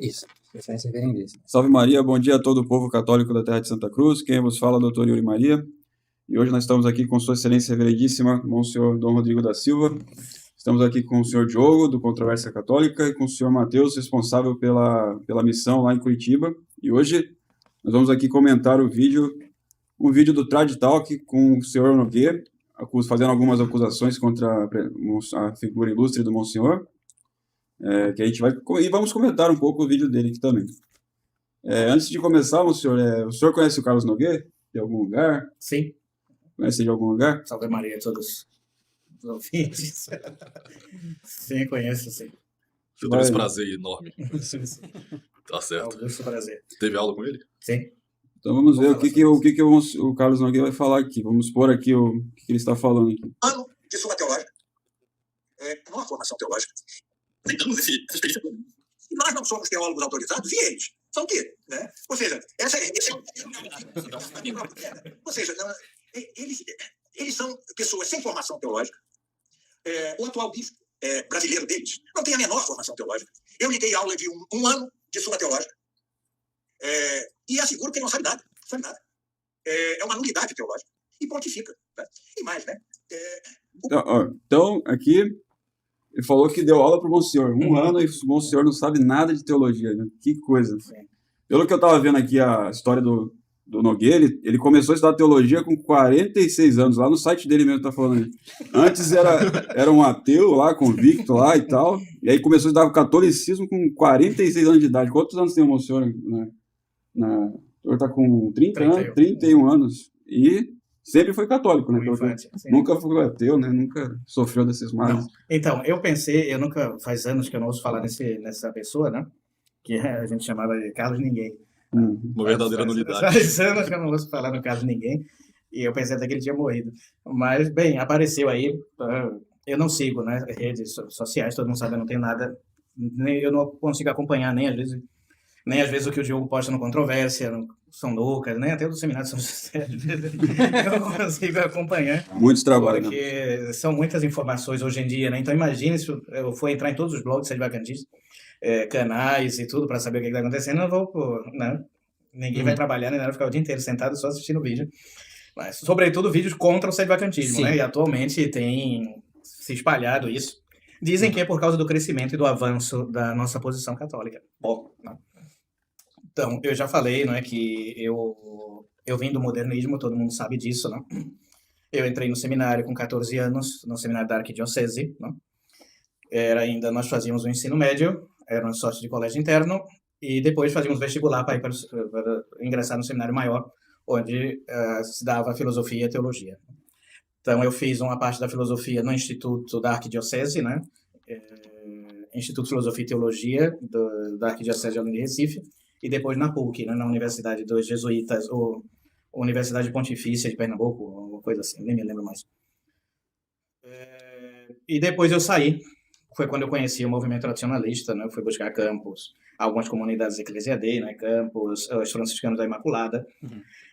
Isso, referência verandice. Salve Maria, bom dia a todo o povo católico da terra de Santa Cruz. Quem vos fala é o Dr. Yuri Maria. E hoje nós estamos aqui com Sua Excelência Reverendíssima, Monsenhor Dom Rodrigo da Silva. Estamos aqui com o senhor Diogo, do Controvérsia Católica, e com o senhor Matheus, responsável pela missão lá em Curitiba. E hoje nós vamos aqui comentar um vídeo do Trad Talk com o senhor Nogueira, fazendo algumas acusações contra a figura ilustre do Monsenhor. Que a gente vai... E vamos comentar um pouco o vídeo dele aqui também. Antes de começar, o senhor conhece o Carlos Nogueira? De algum lugar? Sim. Conhece de algum lugar? Salve Maria a todos os ouvintes. Sim, conheço, sim. Eu tenho esse prazer enorme. Tá É certo. um gosto prazer. Teve aula com ele? Sim. Então vamos ver o que o Carlos Nogueira vai falar aqui. Vamos expor aqui o que ele está falando aqui. Ano de suma teológica. Não há formação teológica. Nem temos essa experiência. E nós não somos teólogos autorizados, e eles são o quê? Né? Ou seja, eles são pessoas sem formação teológica. O atual bispo brasileiro deles não tem a menor formação teológica. Eu lhe dei aula de um ano de suma teológica. E asseguro que ele não sabe nada. Sabe nada. É uma nulidade teológica. E pontifica. Né? E mais, né? Então, aqui, ele falou que deu aula para o Monsenhor. Um ano e o Monsenhor não sabe nada de teologia. Né? Que coisa. Pelo que eu estava vendo aqui a história do Nogueira, ele começou a estudar teologia com 46 anos. Lá no site dele mesmo está falando. Antes era um ateu lá, convicto lá e tal. E aí começou a estudar catolicismo com 46 anos de idade. Quantos anos tem o Monsenhor? O senhor está com 31 anos. E sempre foi católico, né? Nunca foi ateu, né? Nunca sofreu desses males. Não. Então, faz anos que eu não ouço falar nessa pessoa, né? Que a gente chamava de Carlos Ninguém. Uma verdadeira nulidade. Faz anos que eu não ouço falar no Carlos Ninguém. E eu pensei até que ele tinha morrido. Mas, bem, apareceu aí. Eu não sigo, né? Redes sociais, todo mundo sabe, eu não tenho nada. Eu não consigo acompanhar nem às vezes o que o Diogo posta no Controvérsia, no São Lucas, nem até do Seminário de São José, eu não consigo acompanhar. Muitos trabalhos. Porque são muitas informações hoje em dia, né? Então imagine se eu for entrar em todos os blogs sedvacantistas, canais e tudo, para saber o que está acontecendo, eu vou, né? Ninguém vai trabalhar, nem nada, ficar o dia inteiro sentado só assistindo vídeo. Mas, sobretudo, vídeos contra o sedvacantismo, né? E atualmente tem se espalhado isso. Dizem que é por causa do crescimento e do avanço da nossa posição católica. Bom, né? Então, eu já falei, não é, que eu vim do modernismo, todo mundo sabe disso, né? Eu entrei no seminário com 14 anos, no seminário da Arquidiocese, né? Nós fazíamos o ensino médio, era uma sorte de colégio interno, e depois fazíamos vestibular para ingressar no seminário maior, onde se dava filosofia e teologia. Então, eu fiz uma parte da filosofia no Instituto da Arquidiocese, né? Instituto de Filosofia e Teologia da Arquidiocese de Recife, e depois na PUC, né, na Universidade dos Jesuítas, ou Universidade Pontifícia de Pernambuco, uma coisa assim, nem me lembro mais. E depois eu saí, foi quando eu conheci o movimento tradicionalista, né, eu fui buscar campos, algumas comunidades eclesiadei, né, campos, os franciscanos da Imaculada,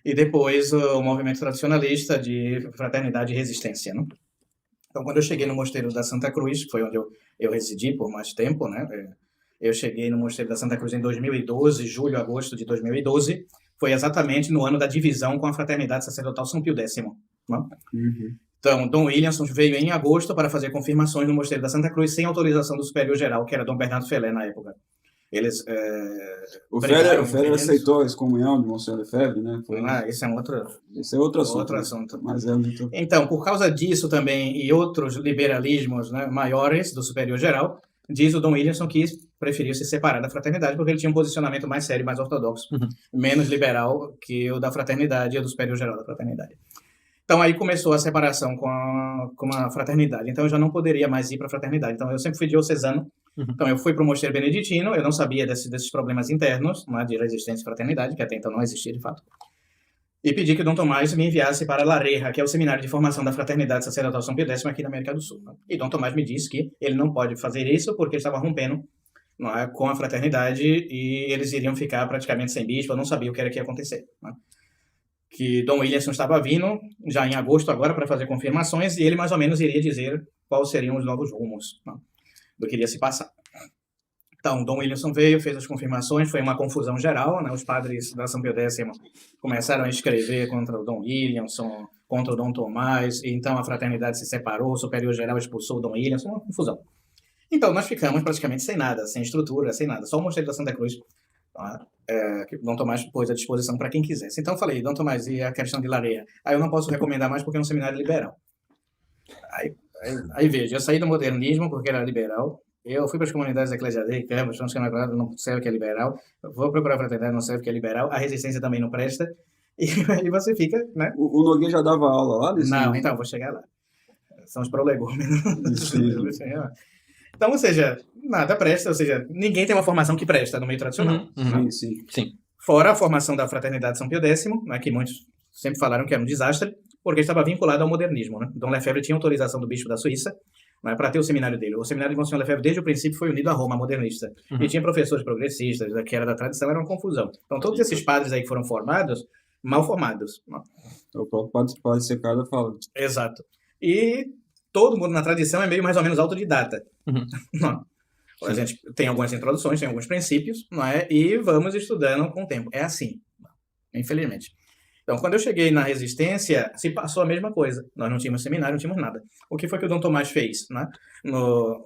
e depois o movimento tradicionalista de fraternidade e resistência, né? Então, quando eu cheguei no Mosteiro da Santa Cruz, que foi onde eu residi por mais tempo, né, eu cheguei no Mosteiro da Santa Cruz em 2012, julho, agosto de 2012. Foi exatamente no ano da divisão com a Fraternidade Sacerdotal São Pio X. Né? Então, Dom Williamson veio em agosto para fazer confirmações no Mosteiro da Santa Cruz sem autorização do Superior Geral, que era Dom Bernardo Felé na época. Eles o Féler aceitou a excomunhão de Monsenhor Lefebvre, né? Esse é outro assunto. Mas muito... Então, por causa disso também e outros liberalismos, né, maiores do Superior Geral, diz o Dom Williamson que preferiu se separar da fraternidade porque ele tinha um posicionamento mais sério, mais ortodoxo, menos liberal que o da fraternidade e o do Superior Geral da fraternidade. Então aí começou a separação com a fraternidade. Então eu já não poderia mais ir para a fraternidade. Então eu sempre fui diocesano. Então eu fui para o Mosteiro Beneditino, eu não sabia desses problemas internos, né, de resistência e fraternidade, que até então não existia de fato. E pedi que o Dom Tomás me enviasse para La Reja, que é o seminário de formação da Fraternidade Sacerdotal São Pio X aqui na América do Sul. Né? E Dom Tomás me disse que ele não pode fazer isso porque ele estava rompendo, não é, com a fraternidade e eles iriam ficar praticamente sem bispo, eu não sabia o que era que ia acontecer. Né? Que Dom Williamson estava vindo já em agosto agora para fazer confirmações e ele mais ou menos iria dizer quais seriam os novos rumos, né, do que iria se passar. Então, Dom Williamson veio, fez as confirmações, foi uma confusão geral, né? Os padres da São Pio X começaram a escrever contra o Dom Williamson, contra o Dom Tomás, e então a fraternidade se separou, o superior geral expulsou o Dom Williamson, uma confusão. Então, nós ficamos praticamente sem nada, sem estrutura, sem nada, só o Mosteiro da Santa Cruz, tá? Que Dom Tomás pôs à disposição para quem quisesse. Então, eu falei, Dom Tomás, e a questão de lareia? Aí eu não posso recomendar mais porque é um seminário liberal. Aí veja, eu saí do modernismo porque era liberal, eu fui para as comunidades eclesiásticas, não serve que é liberal, vou procurar a fraternidade, não serve que é liberal, a resistência também não presta, e aí você fica, né? O Nogueira já dava aula lá? Não, então, vou chegar lá. São os prolegômenos. Então, ou seja, nada presta, ou seja, ninguém tem uma formação que presta no meio tradicional. Sim. Fora a formação da Fraternidade São Pio X, né, que muitos sempre falaram que era um desastre, porque estava vinculado ao modernismo. Né? Dom Lefebvre tinha autorização do bispo da Suíça, né, para ter o seminário dele. O seminário de Monsenhor Lefebvre, desde o princípio, foi unido a Roma modernista. E tinha professores progressistas, que era da tradição, era uma confusão. Então, todos esses padres aí que foram formados, mal formados. Né? O próprio padre Secarda fala. Exato. E todo mundo na tradição é meio mais ou menos autodidata. Não. A gente tem algumas introduções, tem alguns princípios, não é? E vamos estudando com o tempo. É assim, infelizmente. Então, quando eu cheguei na Resistência, se passou a mesma coisa. Nós não tínhamos seminário, não tínhamos nada. O que foi que o Dom Tomás fez? Né?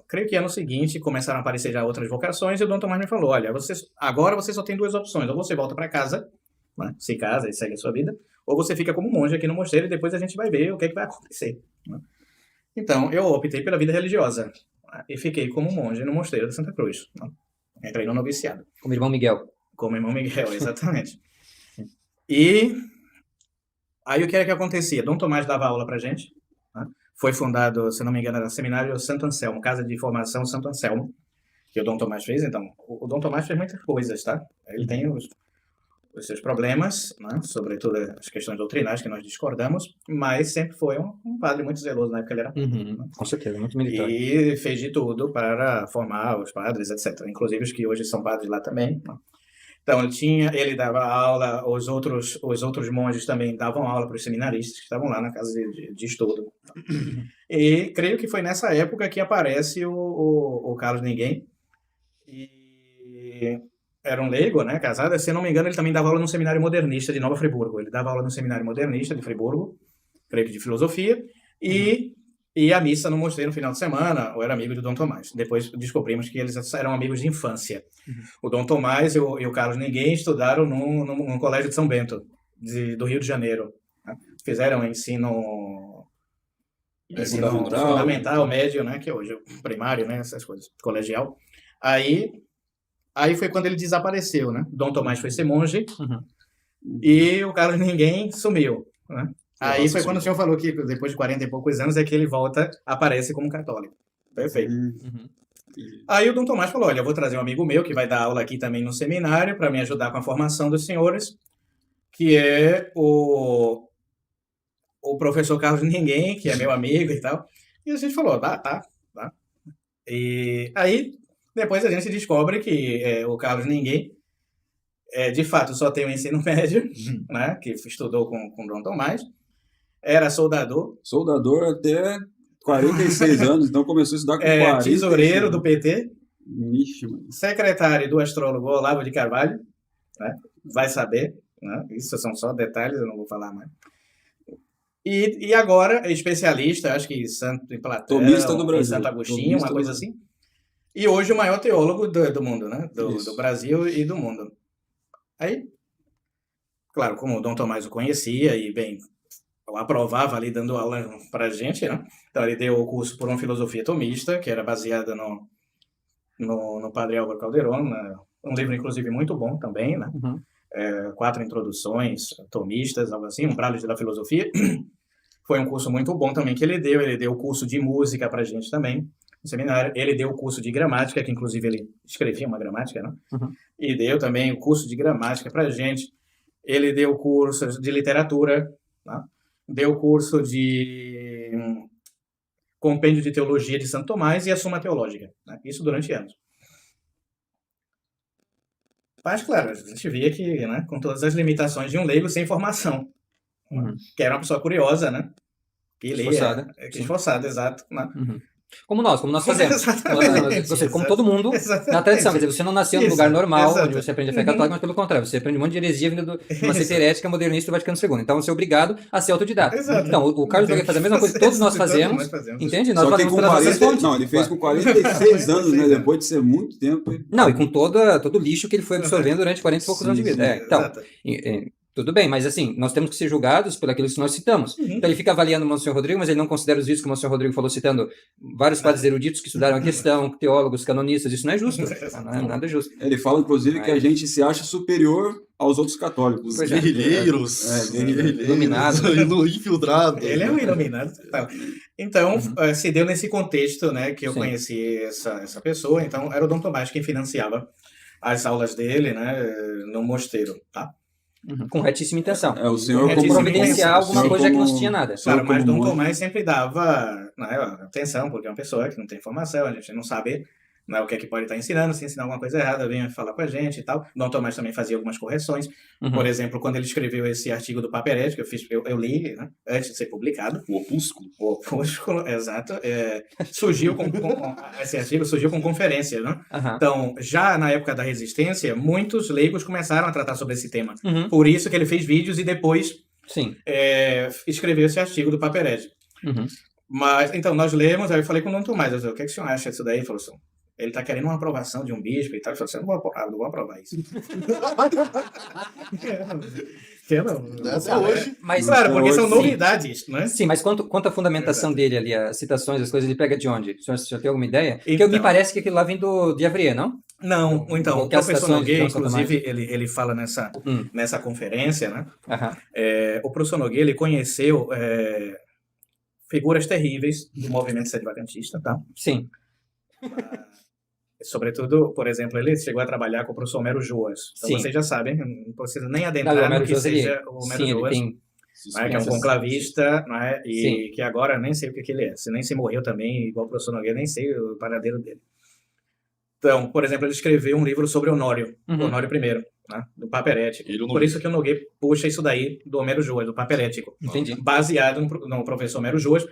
Creio que ano seguinte começaram a aparecer já outras vocações e o Dom Tomás me falou, olha, agora você só tem duas opções. Ou você volta para casa, né? Se casa e segue a sua vida, ou você fica como monge aqui no mosteiro e depois a gente vai ver o que, é que vai acontecer. Né? Então, eu optei pela vida religiosa, né? E fiquei como monge no mosteiro de Santa Cruz. Né? Entrei no noviciado. Como irmão Miguel. Como irmão Miguel, exatamente. E aí o que era que acontecia? Dom Tomás dava aula pra gente, né? Foi fundado, se não me engano, era o Seminário Santo Anselmo, Casa de Formação Santo Anselmo, que o Dom Tomás fez. Então, o Dom Tomás fez muitas coisas, tá? Ele tem os seus problemas, né? Sobretudo as questões doutrinárias que nós discordamos, mas sempre foi um padre muito zeloso na época que ele era. Né? Com certeza, muito militar. E fez de tudo para formar os padres, etc. Inclusive os que hoje são padres lá também. Né? Então, ele dava aula, os outros monges também davam aula para os seminaristas que estavam lá na casa de estudo. E creio que foi nessa época que aparece o Carlos Ninguém. E era um leigo, né, casado. Se não me engano, ele também dava aula no seminário modernista de Nova Friburgo. Ele dava aula no seminário modernista de Friburgo, creio que de filosofia, e ia à missa no mosteiro no final de semana, ou era amigo do Dom Tomás. Depois descobrimos que eles eram amigos de infância. O Dom Tomás e o Carlos Ninguém estudaram num colégio de São Bento, do Rio de Janeiro. Né? Fizeram ensino fundamental, médio, né? Que hoje é o primário, né? Essas coisas, colegial. Aí foi quando ele desapareceu, né? Dom Tomás foi ser monge e o Carlos Ninguém sumiu, né? Aí foi quando o senhor falou que depois de 40 e poucos anos é que ele aparece como católico. Perfeito. Aí o Dom Tomás falou, olha, eu vou trazer um amigo meu que vai dar aula aqui também no seminário para me ajudar com a formação dos senhores, que é o professor Carlos Ninguém, que é meu amigo e tal. E a gente falou, tá. E aí, depois a gente descobre que o Carlos Ninguém, de fato, só tem o ensino médio, né, que estudou com Dom Tomás. Era soldador. Soldador até 46 anos, então começou a estudar com 40. Tesoureiro do PT. Ixi, mano. Secretário do astrólogo Olavo de Carvalho. Né? Vai saber. Né? Isso são só detalhes, eu não vou falar mais. E agora é especialista, acho que em Platão, Tomista do Brasil. em Santo Agostinho, uma coisa assim. E hoje o maior teólogo do mundo, né? Do Brasil e do mundo. Aí, claro, como o Dom Tomás o conhecia e, bem, aprovava ali dando aula para a gente, né? Então ele deu o curso por uma filosofia tomista, que era baseada no Padre Álvaro Calderón, né? Um livro, inclusive, muito bom também, né? 4 introduções tomistas, algo assim, Umbrales da Filosofia. Foi um curso muito bom também que ele deu o curso de música para a gente também, no seminário. Ele deu o curso de gramática, que inclusive ele escrevia uma gramática, né? E deu também o curso de gramática para a gente. Ele deu curso de literatura, né? Deu curso de compêndio de teologia de Santo Tomás e a Suma Teológica. Né? Isso durante anos. Mas, claro, a gente via que, né, com todas as limitações de um leigo sem formação, que era uma pessoa curiosa, né? Que lia, Esforçada. esforçada, exato. Né? Como nós fazemos. Exatamente, Ou seja, como todo mundo exatamente. na tradição. Quer dizer, você não nasceu num lugar normal, Exato. onde você aprende a fé católica, mas pelo contrário, você aprende um monte de heresia vindo de uma seita herética modernista do Vaticano II. Então, você é obrigado a ser autodidata. Exato. Então, o Carlos Nogueira faz a mesma coisa que todos nós fazemos, entende? Nós Só que valemos com pelas nossas 40, fontes. não, ele fez com 46 anos, né? Depois de ser muito tempo. Não, e com todo o lixo que ele foi absorvendo durante 40 e poucos anos de vida. Então, Exato. tudo bem, mas assim, nós temos que ser julgados por aquilo que nós citamos. Então ele fica avaliando o Monsenhor Rodrigo, mas ele não considera os vídeos que o Monsenhor Rodrigo falou, citando vários padres eruditos que estudaram a questão, teólogos, canonistas. Isso não é justo. Não é nada justo. Ele fala, inclusive, que a gente se acha superior aos outros católicos. Pois é. Guerrilheiros. Guerrilheiros. Iluminados. Infiltrado. Ele é um iluminado total. Então, se deu nesse contexto, né, que eu conheci essa pessoa. Então, era o Dom Tomás quem financiava as aulas dele, né, no mosteiro, tá? Com retíssima intenção. O senhor Com como providenciar alguma senhor coisa que como- não se tinha nada. senhor Claro, mas como Dom monge. Tomás sempre dava, né, atenção, porque é uma pessoa que não tem informação, a gente não sabe, né, o que é que pode estar ensinando, se ensinar alguma coisa errada, venha falar com a gente e tal. Dom Tomás também fazia algumas correções. Por exemplo, quando ele escreveu esse artigo do Papa Herético, eu li, né, antes de ser publicado. O opúsculo. O opúsculo, exato. Surgiu esse artigo surgiu com conferências, né? Aham. Então, já na época da Resistência, muitos leigos começaram a tratar sobre esse tema. Uhum. Por isso que ele fez vídeos e depois Sim. escreveu esse artigo do Papa Herético. Uhum. Mas, então, nós lemos, aí eu falei com o Dom Tomás, eu disse, o que é que o senhor acha disso daí? Ele falou assim, ele está querendo uma aprovação de um bispo e tal. Eu falei assim, eu não vou aprovar isso. Eu não. Até hoje. Mas, Claro, porque são Sim. novidades, né? sim, mas quanto à fundamentação dele ali, as citações, as coisas, ele pega de onde? O senhor tem alguma ideia? Porque Então. me parece que aquilo lá vem de Avrier, não? Não, então, o Qualquer professor citação de Nogueira, João Santo inclusive, ele fala nessa conferência, né? Aham. O professor Nogueira, ele conheceu figuras terríveis do movimento sedevacantista, tá? Sim. Sobretudo, por exemplo, ele chegou a trabalhar com o professor Homero Joas. Então, Sim. vocês já sabem, não precisa nem Não, adentrar o Homero no que Joas, ele, seja o Homero sim, ele Joas, tem... né, que é um conclavista, né, e Sim. que agora nem sei o que ele é. Se nem se morreu também, igual o professor Nogueira, nem sei o paradeiro dele. Então, por exemplo, ele escreveu um livro sobre Honório, Honório I, né, do Papa Herético. Ele não- Por isso que o Nogueira puxa isso daí do Homero Joas, do Papa Herético, Entendi. baseado no professor Homero Joas,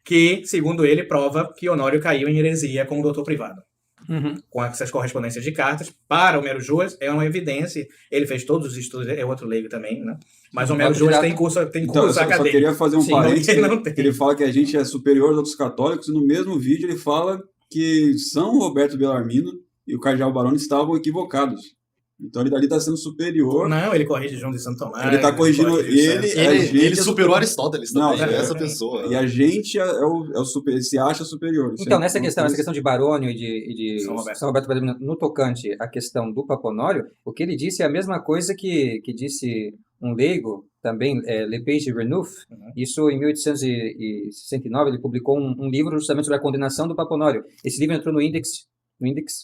que, segundo ele, prova que Honório caiu em heresia como doutor privado. Uhum. Com essas correspondências de cartas, para Homero Joas é uma evidência. Ele fez todos os estudos, é outro leigo também, né? Mas Homero Joas Autodidata. tem Então, eu curso só acadêmico. queria fazer um Sim, parênteses, não tem. que ele fala que a gente é superior aos outros católicos, e no mesmo vídeo ele fala que São Roberto Bellarmino e o Cardeal Baroni estavam equivocados. Então ele dali está sendo superior. Não, ele corrige João de Santo Tomás. Ele tá corrigindo corrige ele, Santos. a gente Ele é superou Aristóteles também, Não, é essa pessoa. E a gente é o super, ele se acha superior. Isso Então, é nessa uma questão, coisa- essa questão de Barônio e de São Roberto Bellarmino, no tocante à questão do Papa Honório, o que ele disse é a mesma coisa que disse um leigo, também, Lepage Renouf. Isso em 1869, ele publicou um livro justamente sobre a condenação do Papa Honório. Esse livro entrou no índice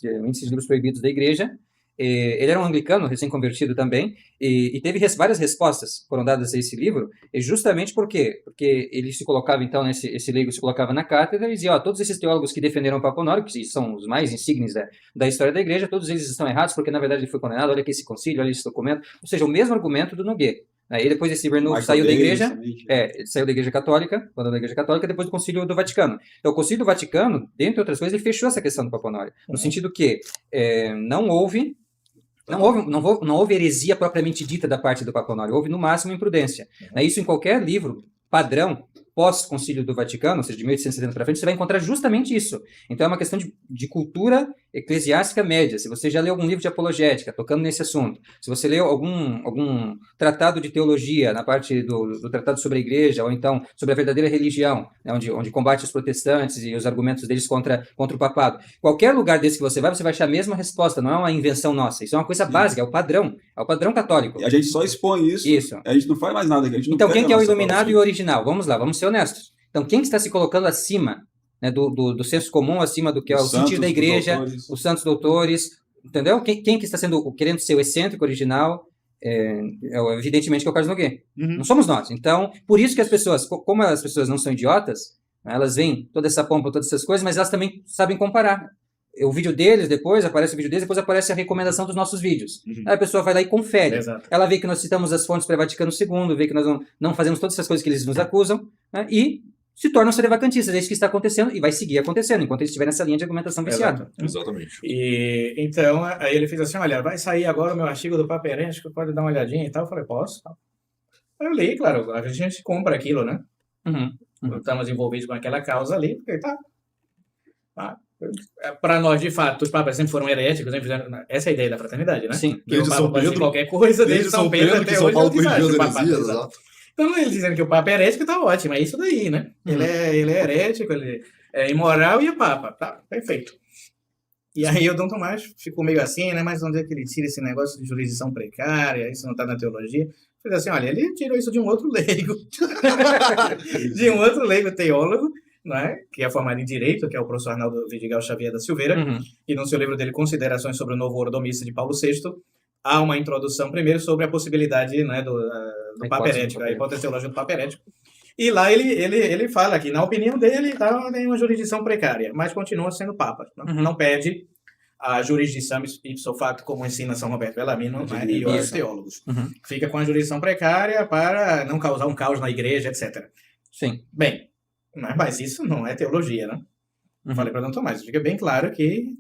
de livros proibidos da Igreja. Ele era um anglicano, recém-convertido também, e teve várias respostas foram dadas a esse livro, e justamente por quê? Porque ele se colocava, então, esse leigo se colocava na cátedra e dizia, todos esses teólogos que defenderam o Papa Honório, que são os mais insígnes da história da Igreja, todos eles estão errados, porque na verdade ele foi condenado, olha aqui esse concílio, olha esse documento, ou seja, o mesmo argumento do Nogueira. Aí depois esse Renouf Michael saiu da Davis Igreja, também. ele saiu da Igreja Católica, abandonou da Igreja Católica, depois do Concílio do Vaticano. Então, o Concílio do Vaticano, dentre outras coisas, ele fechou essa questão do Papa Honório, no sentido que não houve heresia propriamente dita da parte do Papa Honório, houve no máximo imprudência. Isso em qualquer livro padrão pós-Concílio do Vaticano, ou seja, de 1870 para frente, você vai encontrar justamente isso. Então é uma questão de cultura eclesiástica média. Se você já leu algum livro de apologética, tocando nesse assunto, se você leu algum tratado de teologia na parte do tratado sobre a igreja, ou então sobre a verdadeira religião, né, onde combate os protestantes e os argumentos deles contra o papado, qualquer lugar desse que você vai achar a mesma resposta, não é uma invenção nossa, isso é uma coisa básica, é o padrão católico. E a gente só expõe isso, Isso. A gente não faz mais nada. A gente não Então, pega quem que é o a nossa iluminado e o palavra. original? Vamos lá, vamos ser honestos. Então, quem que está se colocando acima, né, do senso comum, acima do que é o Os sentido santos, da os igreja, doutores. os santos doutores, entendeu? Quem que está querendo ser o excêntrico original? Evidentemente que é o Carlos Nogueira. Não somos nós. Então, por isso que as pessoas, como as pessoas não são idiotas, né, elas veem toda essa pompa, todas essas coisas, mas elas também sabem comparar. O vídeo deles, depois aparece o vídeo deles, depois aparece a recomendação dos nossos vídeos. Aí a pessoa vai lá e confere. Exato. Ela vê que nós citamos as fontes para Vaticano II, vê que nós não fazemos todas essas coisas que eles nos acusam, né, e se tornam sedevacantistas. É isso que está acontecendo e vai seguir acontecendo, enquanto eles estiverem nessa linha de argumentação viciada. Exatamente. E então, aí ele fez assim, olha, vai sair agora o meu artigo do Papa Herético, pode dar uma olhadinha e tal. Eu falei, posso? Aí eu li, claro, a gente compra aquilo, né? Estamos envolvidos com aquela causa ali, porque para nós, de fato, os papas sempre foram heréticos, né? Essa é a ideia da fraternidade, né? Sim. Que o Papa pode ser qualquer coisa, desde São Pedro até hoje. Paulo corrigiu as heresias, exato. Então, eles dizendo que o Papa é herético, tá ótimo, é isso daí, né? Ele é herético, ele é imoral e é Papa, tá? Perfeito. E aí o Dom Tomás ficou meio assim, né? Mas onde é que ele tira esse negócio de jurisdição precária? Isso não tá na teologia. Fez assim, olha, ele tirou isso de um outro leigo. De um outro leigo teólogo, não é? Que é formado em Direito, que é o professor Arnaldo Vidigal Xavier da Silveira, e no seu livro dele, Considerações sobre o Novo Ordomício de Paulo VI, há uma introdução primeiro sobre a possibilidade, né, do Papa Herético, a hipótese teológica do Papa Herético. E lá ele fala que, na opinião dele, tem uma jurisdição precária, mas continua sendo Papa. Não perde a jurisdição ipso facto, como ensina São Roberto Bellarmino, né, e os teólogos. Fica com a jurisdição precária para não causar um caos na igreja, etc. Sim. Bem, mas isso não é teologia, né? Falei para Dom Tomás, fica bem claro que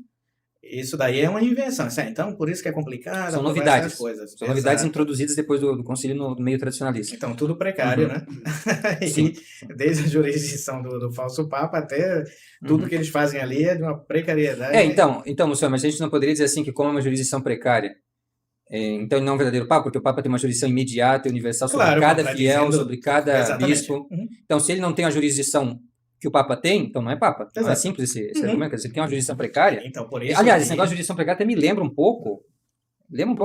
isso daí é uma invenção. Então, por isso que é complicado. São novidades. São novidades introduzidas depois do concílio no meio tradicionalista. Então, tudo precário, né? Sim. Desde a jurisdição do falso Papa até tudo que eles fazem ali é de uma precariedade. Então, Luciano, mas a gente não poderia dizer assim que como é uma jurisdição precária, então ele não é um verdadeiro Papa, porque o Papa tem uma jurisdição imediata e universal sobre cada fiel, sobre cada bispo. Então, se ele não tem a jurisdição que o Papa tem, então não é Papa. Não é simples esse argumento. Se ele tem uma jurisdição precária... Então, por isso aliás, esse negócio de jurisdição precária até me lembra um pouco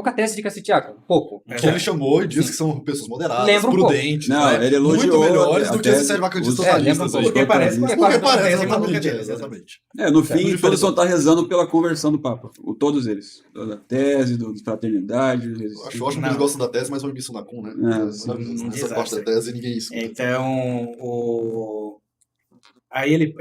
a tese de Cassitiaco. Um pouco. Que ele chamou e disse que são pessoas moderadas, prudentes. Não, ele elogiou muito melhores do que esses servacantistas totalistas. Porque parece exatamente. No fim, todos vão estar rezando pela conversão do Papa. Todos eles. Da tese, da fraternidade. Eu acho ótimo que eles gostam da tese, mas vão em missa na cum, né? Essa parte da tese ninguém escuta. Então, aí ele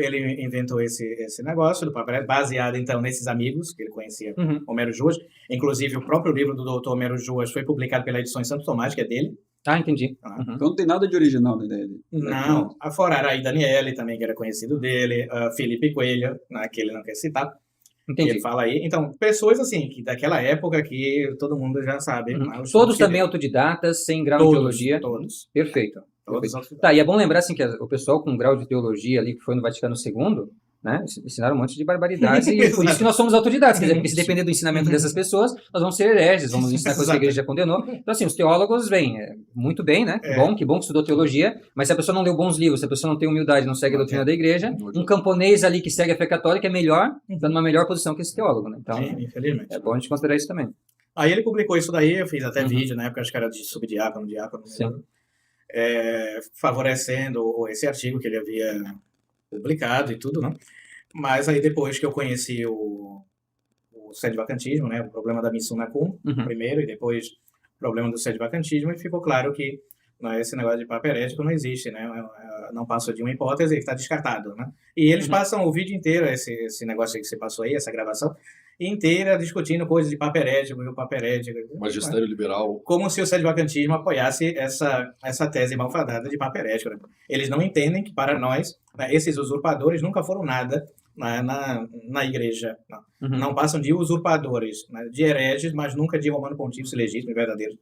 inventou esse negócio do Papa Herético, baseado, então, nesses amigos que ele conhecia, Homero Juas. Inclusive, o próprio livro do doutor Homero Juas foi publicado pela edição Santo Tomás, que é dele. Entendi. Então não tem nada de original na ideia dele. Não. Fora Araí Daniele, também, que era conhecido dele. Felipe Coelho, que ele não quer citar. Entendi. Ele fala aí. Então, pessoas assim, que daquela época que todo mundo já sabe. Todos também autodidatas, sem grau de teologia. Todos. Perfeito. E é bom lembrar assim, que o pessoal com grau de teologia ali, que foi no Vaticano II, né, ensinaram um monte de barbaridades, e por isso que nós somos autodidatas, quer dizer, porque se depender do ensinamento dessas pessoas, nós vamos ser hereges, vamos ensinar coisas que a igreja já condenou. Então assim, os teólogos vêm muito bem, né, que bom que estudou teologia, mas se a pessoa não leu bons livros, se a pessoa não tem humildade, não segue a doutrina da igreja, um camponês ali que segue a fé católica é melhor, dando uma melhor posição que esse teólogo, né? Então, infelizmente. É bom a gente considerar isso também. Aí ele publicou isso daí, eu fiz até vídeo, na época acho que era de subdiácono, favorecendo esse artigo que ele havia publicado e tudo, né? Mas aí depois que eu conheci o sede-vacantismo, né, o problema da missão na cum, primeiro, e depois o problema do sede-vacantismo, e ficou claro que esse negócio de Papa herético não existe, né? Não passa de uma hipótese que está descartado, né? E eles passam o vídeo inteiro, esse negócio que você passou aí, essa gravação, inteira discutindo coisas de Papa herético e o Papa herético. Magistério liberal. Como se o sede-vacantismo apoiasse essa tese malfadada de Papa herético. Né? Eles não entendem que, para nós, esses usurpadores nunca foram nada na igreja. Não passam de usurpadores, de hereges, mas nunca de romano pontífice legítimo e verdadeiro.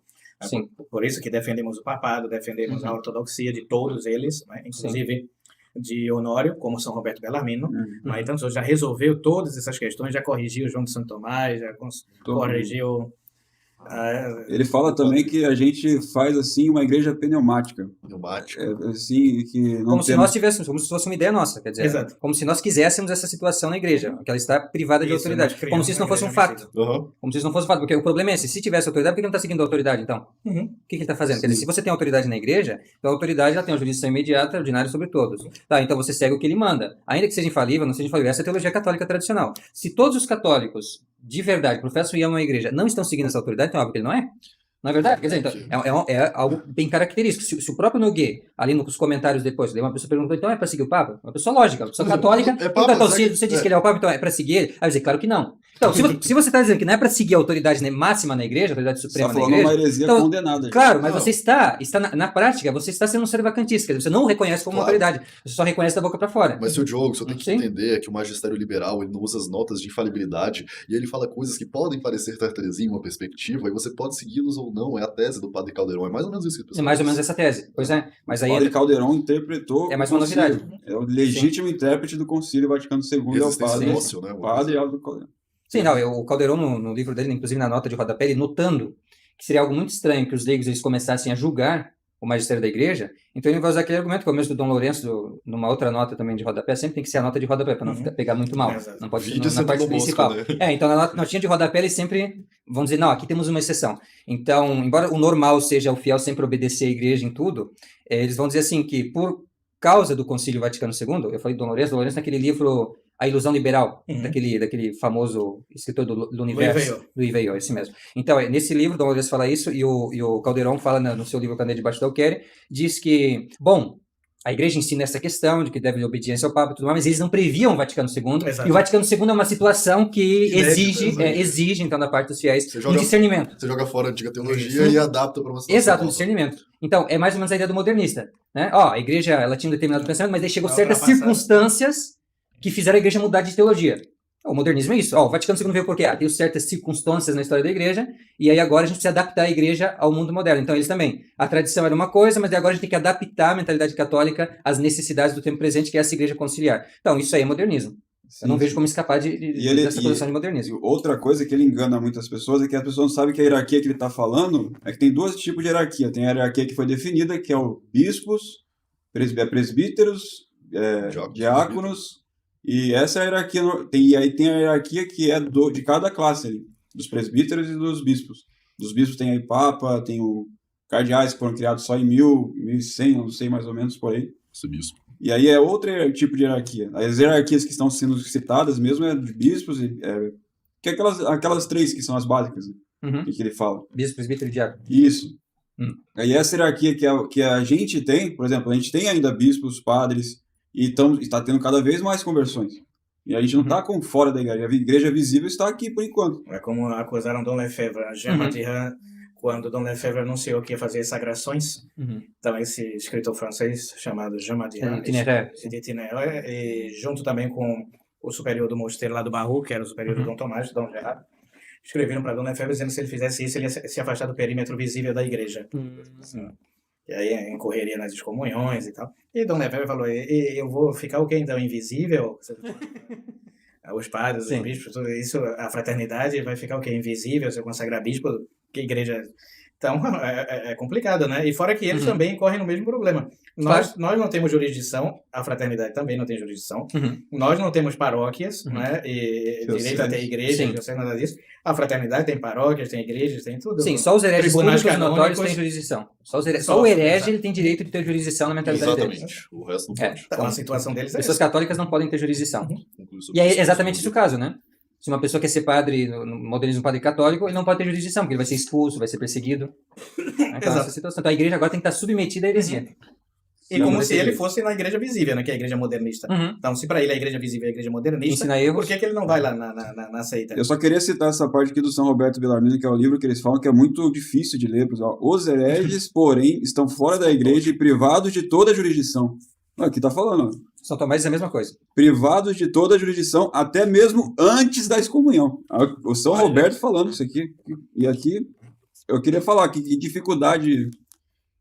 Sim. Por isso que defendemos o papado, defendemos a ortodoxia de todos eles, inclusive de Honório, como São Roberto Bellarmino. Então, já resolveu todas essas questões, já corrigiu João de Santo Tomás, já corrigiu... Ele fala também que a gente faz assim uma igreja pneumática. Assim, que não como se nós tivéssemos, como se fosse uma ideia nossa, quer dizer, Exato. Como se nós quiséssemos essa situação na igreja, que ela está privada de autoridade, como se isso não fosse um fato. Como se isso não fosse um fato, porque o problema é esse, se tivesse autoridade, por que ele não está seguindo a autoridade, então? O que ele está fazendo? Quer dizer, se você tem autoridade na igreja, então a autoridade ela tem uma jurisdição imediata, ordinária sobre todos. Então você segue o que ele manda. Ainda que seja infalível, não seja infalível, essa é a teologia católica tradicional. Se todos os católicos, de verdade, professam e amam a igreja, não estão seguindo essa autoridade, então é óbvio que ele não é. Não é verdade? Quer dizer, então, é algo bem característico. Se o próprio Noguet, ali nos comentários depois, uma pessoa perguntou, então é para seguir o Papa? Uma pessoa lógica, uma pessoa católica. Então, você diz que ele é o Papa, então é para seguir ele? Aí eu dizer, claro que não. Então, se você está dizendo que não é para seguir a autoridade máxima na igreja, a autoridade suprema na igreja... Você está falando uma heresia condenada. Claro, mas você está na prática, você está sendo um sedevacantista, você não o reconhece como autoridade, você só reconhece da boca para fora. Mas, seu Diogo, você tem que entender que o magistério liberal, ele não usa as notas de infalibilidade, e ele fala coisas que podem parecer tartaresia em uma perspectiva, e você pode segui-los ou não, é a tese do padre Caldeirão, é mais ou menos isso que é mais ou menos essa tese, pois é. Mas aí o padre Caldeirão interpretou... É mais uma novidade. É o legítimo intérprete do Concílio Vaticano II, é o padre... Nócio, né? Padre Aldo Caldeirão. Sim, não, o Caldeirão, no livro dele, inclusive na nota de rodapé, ele notando que seria algo muito estranho que os leigos eles começassem a julgar o magistério da igreja, então ele vai usar aquele argumento que é o mesmo do Dom Lourenço, numa outra nota também de rodapé, sempre tem que ser a nota de rodapé, para não pegar muito mal, não pode ser na parte principal. Bosco, né? Então na notinha de rodapé eles sempre vão dizer, não, aqui temos uma exceção. Então, embora o normal seja o fiel sempre obedecer à igreja em tudo, eles vão dizer assim que por causa do Concílio Vaticano II, eu falei do Dom Lourenço naquele livro... A Ilusão Liberal, daquele famoso escritor do Universo, do Iveio, esse mesmo. Então, nesse livro, Dom Lourenço fala isso, e o Caldeirão fala no seu livro Candeia debaixo do Alqueire, diz que, bom, a igreja ensina essa questão de que deve obediência ao Papa e tudo mais, mas eles não previam o Vaticano II, e o Vaticano II é uma situação que exige, então, da parte dos fiéis, um discernimento. Você joga fora a antiga teologia e adapta para uma situação. Exato, um discernimento. Então, é mais ou menos a ideia do modernista, né? A igreja, ela tinha um determinado pensamento, mas aí chegou certas circunstâncias que fizeram a igreja mudar de teologia. O modernismo é isso. O Vaticano II veio porque tem certas circunstâncias na história da igreja, e aí agora a gente precisa adaptar a igreja ao mundo moderno. Então eles também. A tradição era uma coisa, mas agora a gente tem que adaptar a mentalidade católica às necessidades do tempo presente, que é essa igreja conciliar. Então isso aí é modernismo. Eu não vejo como escapar dessa posição de modernismo. Outra coisa que ele engana muitas pessoas é que as pessoas não sabem que a hierarquia que ele está falando é que tem dois tipos de hierarquia. Tem a hierarquia que foi definida, que é o bispos, presbíteros, diáconos... E essa é a hierarquia, e aí tem a hierarquia que é de cada classe ali, dos presbíteros e dos bispos. Dos bispos tem aí Papa, tem o cardeais que foram criados só em 1100, não sei mais ou menos por aí. Esse bispo. E aí é outro tipo de hierarquia. As hierarquias que estão sendo citadas mesmo é de bispos, que é aquelas três que são as básicas, né, que ele fala. Bispo, presbítero e diácono. Isso. Aí essa hierarquia que a gente tem, por exemplo, a gente tem ainda bispos, padres, e está tendo cada vez mais conversões. E a gente não está fora da igreja. A igreja visível está aqui por enquanto. É como acusaram Dom Lefebvre, Jean Matihan, quando Dom Lefebvre anunciou que ia fazer sagrações. Então esse escritor francês chamado Jean Matihan, e junto também com o superior do mosteiro lá do Barru, que era o superior do Dom Tomás, Dom Gerard, escreveram para Dom Lefebvre dizendo que se ele fizesse isso, ele ia se afastar do perímetro visível da igreja. E aí incorreria nas excomunhões e tal. E Dom Lefebvre falou, eu vou ficar o quê então? Invisível? Os padres, os bispos, tudo isso, a fraternidade vai ficar o quê? Invisível? Se eu consagrar bispo, que igreja... Então, é complicado, né? E fora que eles também correm no mesmo problema. Nós não temos jurisdição, a fraternidade também não tem jurisdição. Nós não temos paróquias, né? E direito a ter igrejas, não sei nada disso. A fraternidade tem paróquias, tem igrejas, tem tudo. Sim, só os hereges públicos notórios têm jurisdição. Só o herege ele tem direito de ter jurisdição na mentalidade deles. Exatamente. O resto não pode. Então, a situação deles é pessoas católicas não podem ter jurisdição. E é exatamente esse o caso, né? Se uma pessoa quer ser padre, no modernismo padre católico, ele não pode ter jurisdição, porque ele vai ser expulso, vai ser perseguido. Então, essa situação. Então a igreja agora tem que estar submetida à heresia. E como se ele fosse na igreja visível, né? Que é a igreja modernista. Então, se para ele a igreja visível é a igreja modernista, por que ele não vai lá na seita? Eu só queria citar essa parte aqui do São Roberto Bellarmino, que é o livro que eles falam que é muito difícil de ler, pessoal. Os hereges, porém, estão fora da igreja e privados de toda a jurisdição. Aqui tá falando. São Tomás diz a mesma coisa. Privados de toda a jurisdição, até mesmo antes da excomunhão. O São Roberto falando isso aqui. E aqui, eu queria falar que dificuldade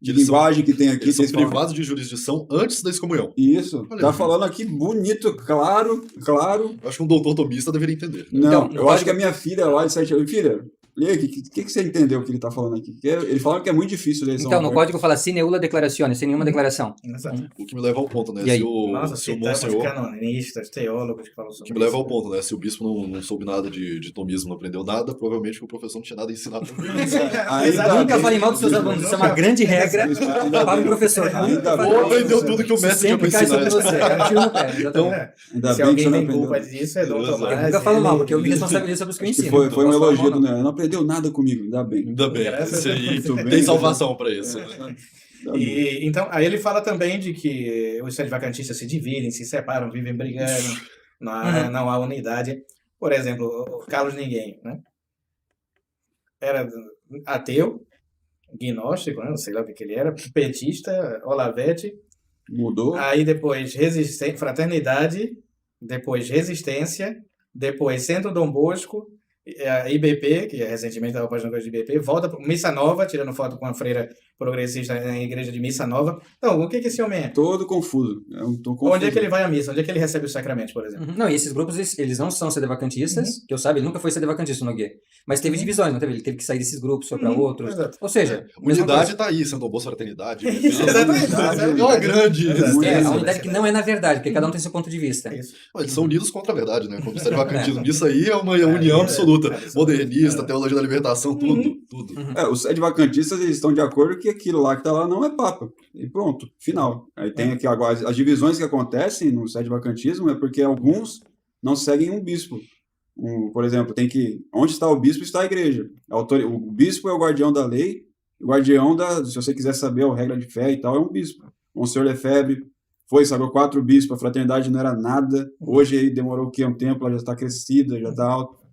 de linguagem que tem aqui. Eles são privados de jurisdição antes da excomunhão. Isso. Tá falando aqui bonito, claro. Eu acho que um doutor tomista deveria entender. Não, eu acho que a minha filha lá de 7 anos... Filha, lê aqui, o que você entendeu que ele tá falando aqui? Ele falou que é muito difícil ler. Então, no código fala sine ulla declarazione, sem nenhuma declaração. O que me leva ao ponto, né? Se o monsenhor... canonistas, teólogos que falam sobre isso. O que me leva ao ponto, né? Se o bispo não soube nada de tomismo, não aprendeu nada, provavelmente o professor não tinha nada a ensinar também. Nunca fale mal dos seus alunos, isso é uma grande regra para o professor. Ou aprendeu tudo que o mestre tinha pra ensinar. Então, se alguém tem culpa disso, é Dom Tomás. Eu nunca falo mal, porque eu me responsabilizo sobre os que eu ensino. Foi um elogio do Não aprendeu nada comigo, ainda bem. Ainda bem, isso aí tem salvação para isso. Então, aí ele fala também de que os sedevacantistas se dividem, se separam, vivem brigando, não há unidade. Por exemplo, o Carlos Ninguém, né? Era ateu, gnóstico, né? Não sei lá o que ele era, petista, Olavete. Mudou. Aí depois Fraternidade, depois Resistência, depois Centro Dom Bosco, a IBP, que recentemente estava fazendo coisa de IBP, volta para Missa Nova, tirando foto com a freira progressista na igreja de Missa Nova. Então, o que esse homem é? Todo confuso. Tô confuso. Onde é que ele vai à missa? Onde é que ele recebe os sacramentos, por exemplo? Não, e esses grupos, eles não são sedevacantistas, que eu saiba, ele nunca foi sedevacantista, o Nogueira. Mas teve divisões, não teve? Ele teve que sair desses grupos, foi para outros. Exato. Ou seja, Unidade tá aí, Santo Bolsa Fraternidade. Exatamente. É uma grande. a unidade que não é na verdade, porque cada um tem seu ponto de vista. Isso. Eles são unidos contra a verdade, né? Como o sedevacantismo. Isso aí é uma união absoluta. Modernista, teologia da libertação, tudo. Os sedevacantistas, eles estão de acordo que aquilo lá que está lá não é Papa. E pronto, final. Aí tem aqui agora as divisões que acontecem no sedevacantismo é porque alguns não seguem um bispo. Por exemplo, tem que... Onde está o bispo, está a igreja. O bispo é o guardião da lei, o guardião se você quiser saber a regra de fé e tal, é um bispo. Monsenhor Lefebvre sagrou 4 bispos, a fraternidade não era nada. Hoje aí demorou o quê? Um tempo, ela já está crescida, já está alta.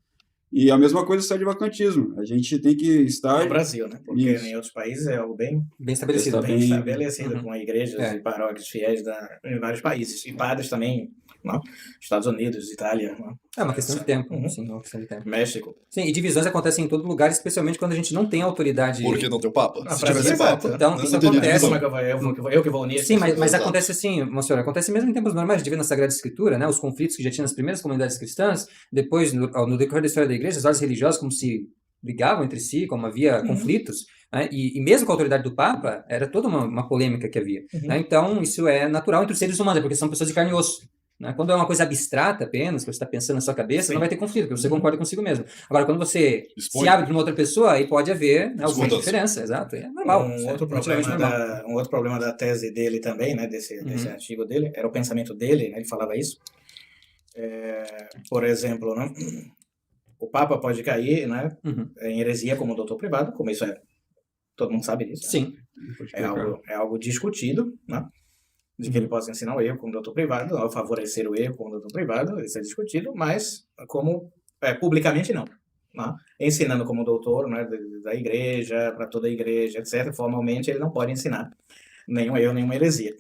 E a mesma coisa serve de vacantismo. A gente tem que estar... No Brasil, né? Porque em outros países é algo bem estabelecido. Bem estabelecido, com igrejas e paróquias fiéis em vários países. E padres também, não? Estados Unidos, Itália. Não? É uma questão de tempo. Sim, uma questão de tempo. México. Sim, e divisões acontecem em todo lugar, especialmente quando a gente não tem autoridade... Porque não tem o Papa. Ah, se tivesse Papa, então, não isso teria acontece. divisão. Eu que vou unir. Sim, mas acontece assim, Monsenhor, acontece mesmo em tempos normais, a gente vê na Sagrada Escritura, né, os conflitos que já tinha nas primeiras comunidades cristãs, depois, no decorrer da história da igreja, as ordens religiosas como se brigavam entre si, como havia conflitos, né, e mesmo com a autoridade do Papa, era toda uma polêmica que havia. Né, então, isso é natural entre os seres humanos, porque são pessoas de carne e osso. Né? Quando é uma coisa abstrata apenas, que você está pensando na sua cabeça, não vai ter conflito, porque você concorda consigo mesmo. Agora, quando você se abre para uma outra pessoa, aí pode haver alguma diferença, exato. É normal. Um outro problema da tese dele também, né, desse artigo dele, era o pensamento dele, né, ele falava isso. Por exemplo, né, o Papa pode cair, né, em heresia como doutor privado, como isso é, todo mundo sabe disso. Sim. Né? É algo discutido, né? De que ele possa ensinar o erro como doutor privado, ou favorecer o erro como doutor privado, isso é discutido, mas como publicamente não. Né? Ensinando como doutor, né, da igreja, para toda a igreja, etc., formalmente ele não pode ensinar nenhum erro, nenhuma heresia.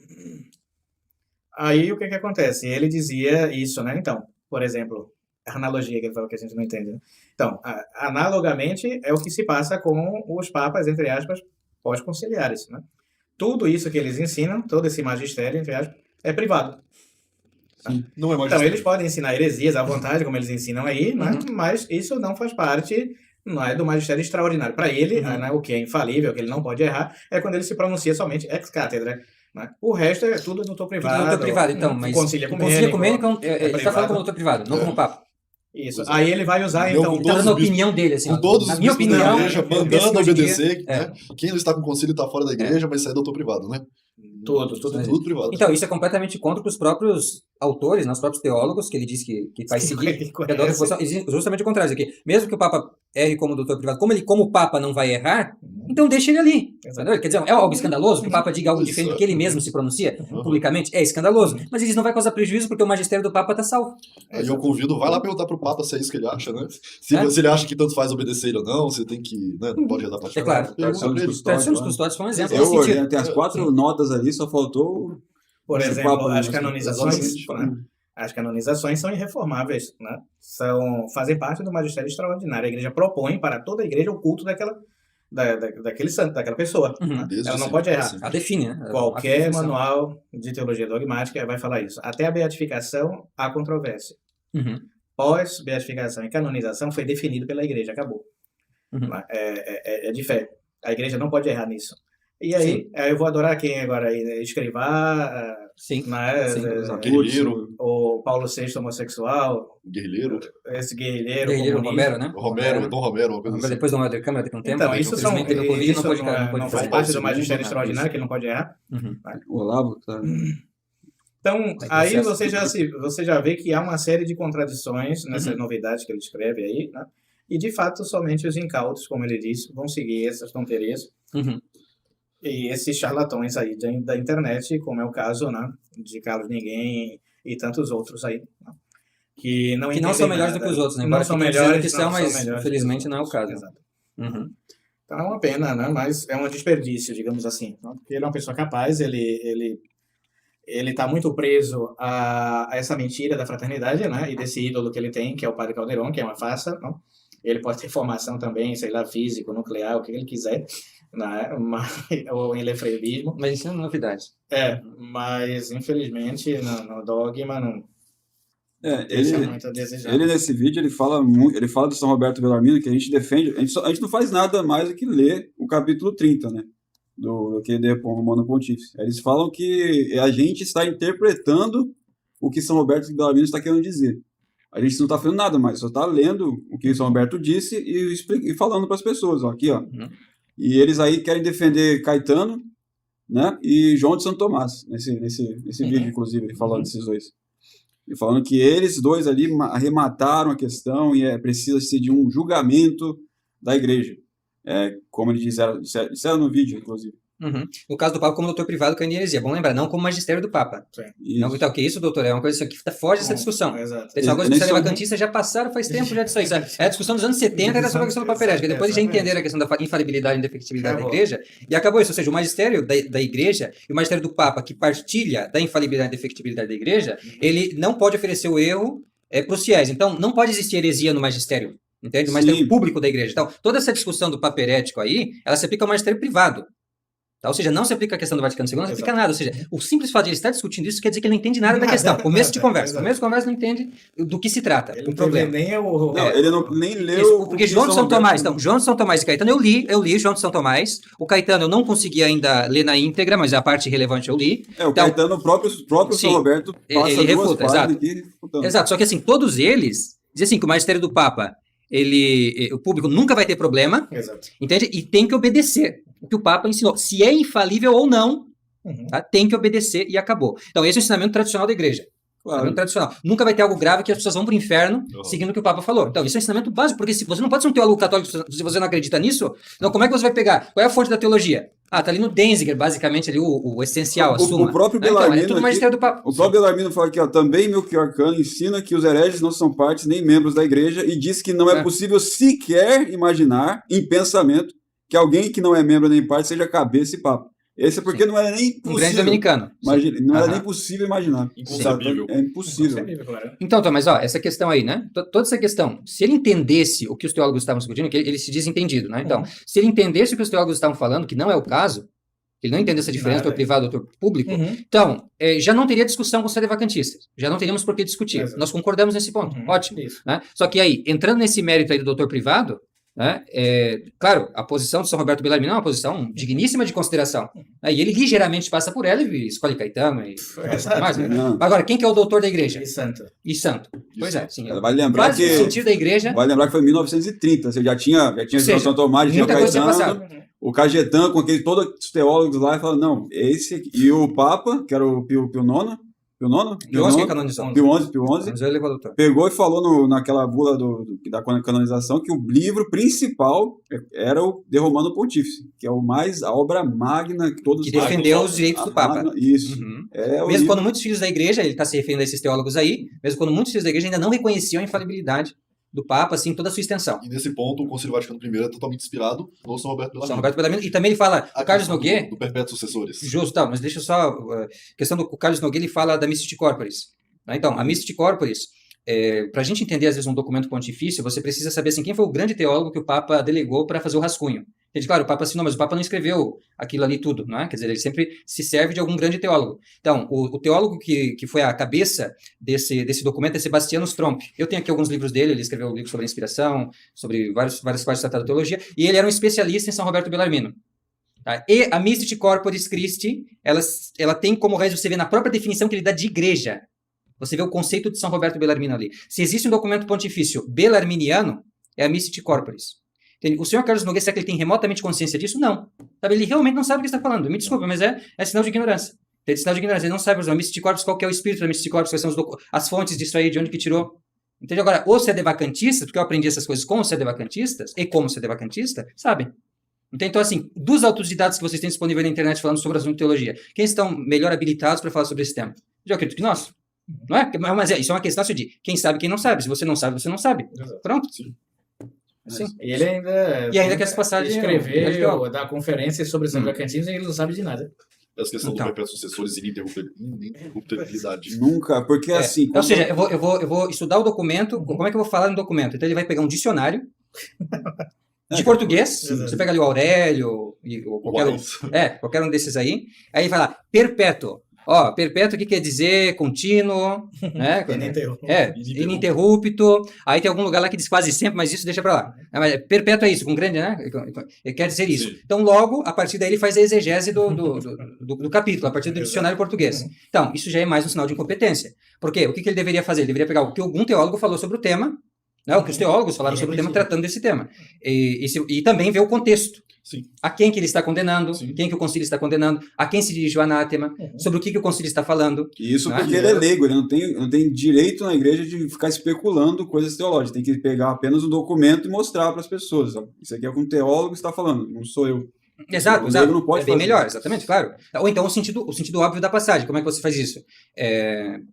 Aí o que acontece? Ele dizia isso, né? Então, por exemplo, a analogia que ele falou que a gente não entende. Né? Então, analogamente é o que se passa com os papas, entre aspas, pós-conciliares, né? Tudo isso que eles ensinam, todo esse magistério, entre aspas, é privado. Não é magistério. Então, eles podem ensinar heresias à vontade, como eles ensinam aí, né? Mas isso não faz parte, não é, do magistério extraordinário. Para ele, né, o que é infalível, o que ele não pode errar, é quando ele se pronuncia somente ex cátedra. Né? O resto é tudo doutor privado. Tudo doutor privado, então, mas Concilia Ecumênico, ele está falando como doutor privado, não como Papa. Isso. Aí ele vai usar, então... Está dando a opinião dele, assim. Com todos na os minha bispos opinião, da igreja, mandando obedecer. É. Né? Quem não está com o concílio está fora da igreja, mas isso é doutor privado, né? Tudo privado. Então, isso é completamente contra os próprios autores, né, os próprios teólogos, que ele diz que vai seguir. Justamente o contrário. Que mesmo que o Papa erre como doutor privado, como o Papa não vai errar, então deixa ele ali. Entendeu? Quer dizer, é algo escandaloso que o Papa diga algo diferente do que ele mesmo se pronuncia publicamente? É escandaloso. Mas ele não vai causar prejuízo porque o magistério do Papa está salvo. Aí eu convido, vai lá perguntar pro Papa se é isso que ele acha, né? Se ele acha que tanto faz obedecer ou não, você tem que, né, não pode redar pra É claro. Tradição dos Custódios foi um exemplo. Eu olhei, tem as 4 notas ali, só faltou... Por exemplo, as canonizações, né? As canonizações são irreformáveis, né? Fazem parte do magistério extraordinário. A igreja propõe para toda a igreja o culto daquele santo, daquela pessoa. Né? Ela não pode errar. Ela define, né? Qualquer manual de teologia dogmática vai falar isso. Até a beatificação, há controvérsia. Pós-beatificação e canonização foi definido pela igreja, acabou. É de fé. A igreja não pode errar nisso. E aí, eu vou adorar quem agora aí, né? Escrivá, né? Guerreiro, o Paulo VI homossexual, guerreiro, esse guerreiro Romero, né? Dom Romero, uma coisa assim. Depois da Mãe da Câmara, daqui a um tempo. Então, isso não faz parte do magistério extraordinário, que ele não pode errar. O Olavo, tá... Então, aí você já vê que há uma série de contradições nessas novidades que ele escreve aí, né? E, de fato, somente os incautos, como ele disse, vão seguir essas tonterias. E esses charlatões aí da internet, como é o caso, né, de Carlos Ninguém e tantos outros aí, né, que não Que não entendem são melhores nada. do que os outros, né? Não Embora são fiquem dizendo melhores, que são, não são mas melhores infelizmente que os não é o outros. caso. Exato. Uhum. Então é uma pena, né? Mas é um desperdício, digamos assim. Não? Porque ele é uma pessoa capaz, ele está muito preso a essa mentira da fraternidade, né? E desse ídolo que ele tem, que é o Padre Caldeirão, que é uma farsa, não? Ele pode ter formação também, sei lá, físico, nuclear, o que ele quiser, né? Ou em lefebvrismo. Mas isso é uma novidade. Mas infelizmente no dogma não Ele, deixa muito a desejar. ele nesse vídeo ele fala do São Roberto Bellarmino, que a gente defende, a gente não faz nada mais do que ler o capítulo 30, né? Do que de Romano Pontífice. Eles falam que a gente está interpretando o que São Roberto Bellarmino está querendo dizer. A gente não está fazendo nada mais, só está lendo o que São Roberto disse e falando para as pessoas, ó, aqui, ó. Uhum. E eles aí querem defender Caetano, né? E João de Santo Tomás, nesse vídeo, inclusive, ele falando desses dois. E falando que eles dois ali arremataram a questão e precisa-se de um julgamento da igreja. Como eles disseram no vídeo, inclusive. Uhum. No caso do Papa, como doutor privado com a heresia. É bom lembrar, não como magistério do Papa. Não, então, que isso, doutor? É uma coisa que foge dessa discussão. Exato. Essa coisa que os vacantistas já passaram faz tempo já disso aí. É a discussão dos anos 70 era sobre a questão do Papa herético. Depois já entenderam a questão da infalibilidade e indefectibilidade da igreja e acabou isso. Ou seja, o magistério da igreja e o magistério do Papa, que partilha da infalibilidade e indefectibilidade da igreja, ele não pode oferecer o erro para os fiéis. Então, não pode existir heresia no magistério. Entende? O magistério público da igreja. Então, toda essa discussão do Papa herético aí, ela se aplica ao magistério privado. Tá? Ou seja, não se aplica a questão do Vaticano II, não se aplica nada. Ou seja, o simples fato de ele estar discutindo isso quer dizer que ele não entende nada da questão. Começo de conversa não entende do que se trata. Ele o problema. Ele nem leu. Porque João de São Tomás, então, João de São Tomás e Caetano eu li João de São Tomás. O Caetano eu não consegui ainda ler na íntegra, mas a parte relevante eu li. O Caetano, o próprio São Roberto, passa ele refuta, exato. Aqui, Exato, só que assim, todos eles dizem assim que o magistério do Papa, o público nunca vai ter problema, entende? E tem que obedecer o que o Papa ensinou. Se é infalível ou não, tá? Tem que obedecer e acabou. Então, esse é o ensinamento tradicional da igreja. Claro. Tradicional. Nunca vai ter algo grave que as pessoas vão para o inferno seguindo o que o Papa falou. Então, isso é um ensinamento básico, porque se você não pode ser um teólogo católico se você não acredita nisso, então como é que você vai pegar? Qual é a fonte da teologia? Tá ali no Denzinger, basicamente, ali o essencial, a suma. O próprio Bellarmino, então, é tudo magistério do Papa. O próprio Bellarmino fala aqui, ó, também Melchior Cano ensina que os hereges não são partes nem membros da igreja e diz que não é possível sequer imaginar, em pensamento, que alguém que não é membro nem parte seja cabeça e papa. Esse é porque não era nem possível. Um grande dominicano. Imagina, não era nem possível imaginar. Inconcebível. É impossível. Então, mas essa questão aí, né? Toda essa questão, se ele entendesse o que os teólogos estavam discutindo, que ele se diz entendido, né? Então, se ele entendesse o que os teólogos estavam falando, que não é o caso, ele não entende essa diferença do privado do público, então, já não teria discussão com os sedevacantistas. Já não teríamos por que discutir. Nós concordamos nesse ponto. Ótimo. Né? Só que aí, entrando nesse mérito aí do doutor privado, né, claro, a posição de São Roberto Bellarmino é uma posição digníssima de consideração. Né, e ele ligeiramente passa por ela e escolhe Caetano e mais. Né? Agora, quem que é o doutor da igreja? E santo. Pois é, sim. Vai lembrar que o sentido da igreja. Vai lembrar que foi em 1930. Você já tinha São Tomás, já tinha Caetano. O Cajetan, com aqueles todos os teólogos lá, fala, não, esse aqui. E o Papa, que era o Pio IX, Pio XI canonizou. Pio XI pegou e falou naquela bula da canonização que o livro principal era o De Romano Pontífice, que é a obra magna que todos... Que defendeu os direitos do Papa. Isso. Mesmo quando muitos filhos da igreja, ele está se referindo a esses teólogos aí, mesmo quando muitos filhos da igreja ainda não reconheciam a infalibilidade do Papa, assim, toda a sua extensão. E nesse ponto, o Concílio Vaticano I é totalmente inspirado no São Roberto Bellarmino. São Roberto Bellarmino. E também ele fala, o Carlos Noguet... Do Perpétuos Sucessores. Justo, tá, mas deixa eu só... questão do Carlos Noguet, ele fala da Mystic Corporis. Né? Então, a Mystic Corporis, para a gente entender, às vezes, um documento pontifício, você precisa saber, assim, quem foi o grande teólogo que o Papa delegou para fazer o rascunho. Entende? Claro, o Papa assinou, mas o Papa não escreveu aquilo ali tudo, não é? Quer dizer, ele sempre se serve de algum grande teólogo. Então, o teólogo que foi a cabeça desse documento é Sebastiano Stromp. Eu tenho aqui alguns livros dele, ele escreveu um livro sobre a inspiração, sobre várias partes do Tratado de Teologia, e ele era um especialista em São Roberto Bellarmino. Tá? E a Mystic Corporis Christi, ela tem como raiz, você vê na própria definição que ele dá de igreja. Você vê o conceito de São Roberto Bellarmino ali. Se existe um documento pontifício bellarminiano, é a Mystic Corporis. O senhor Carlos Nogueira, será que ele tem remotamente consciência disso? Não. Sabe, ele realmente não sabe o que está falando. Me desculpa, mas é sinal de ignorância. Tem sinal de ignorância. Ele não sabe usar a Mystic Corporis, qual que é o espírito da Mystic Corporis, quais são as fontes disso aí, de onde que tirou. Entende? Agora, os sedevacantistas, porque eu aprendi essas coisas com os sedevacantistas, e como sedevacantista, sabem. Então, assim, dos autodidatos que vocês têm disponível na internet falando sobre assunto de teologia, quem estão melhor habilitados para falar sobre esse tema? Eu acredito que nós. Não é? Mas isso é uma questão assim, de quem sabe, quem não sabe. Se você não sabe, você não sabe. Pronto. Sim. Sim. E ele ainda quer se passar de escrever ou dar conferências sobre São Vacantinos e ele não sabe de nada. Essa questão Então. do perpétuos sucessores e ininterruptibilidade. Nunca, porque assim... Ou seja, eu vou estudar o documento, como é que eu vou falar no documento? Então ele vai pegar um dicionário de português, você pega ali o Aurélio, ou qualquer um desses aí ele vai lá, perpétuo. Ó, perpétuo, o que quer dizer? Contínuo, né? Ininterrupto. Aí tem algum lugar lá que diz quase sempre, mas isso deixa pra lá. Mas perpétuo é isso, com grande, né? Ele quer dizer isso. Sim. Então, logo, a partir daí, ele faz a exegese do capítulo, a partir do dicionário português. Então, isso já é mais um sinal de incompetência. Por quê? O que ele deveria fazer? Ele deveria pegar o que algum teólogo falou sobre o tema, né? O que os teólogos falaram sobre o tema, tratando desse tema. E também ver o contexto. Sim. A quem que ele está condenando, quem que o concílio está condenando, a quem se dirige o anátema, sobre o que o concílio está falando. Isso porque ele é leigo, ele não tem direito na igreja de ficar especulando coisas teológicas, tem que pegar apenas um documento e mostrar para as pessoas. Sabe? Isso aqui é o que um teólogo está falando, não sou eu. Exato, não pode é bem fazer. melhor, exatamente, claro. Ou então o sentido óbvio da passagem, como é que você faz isso?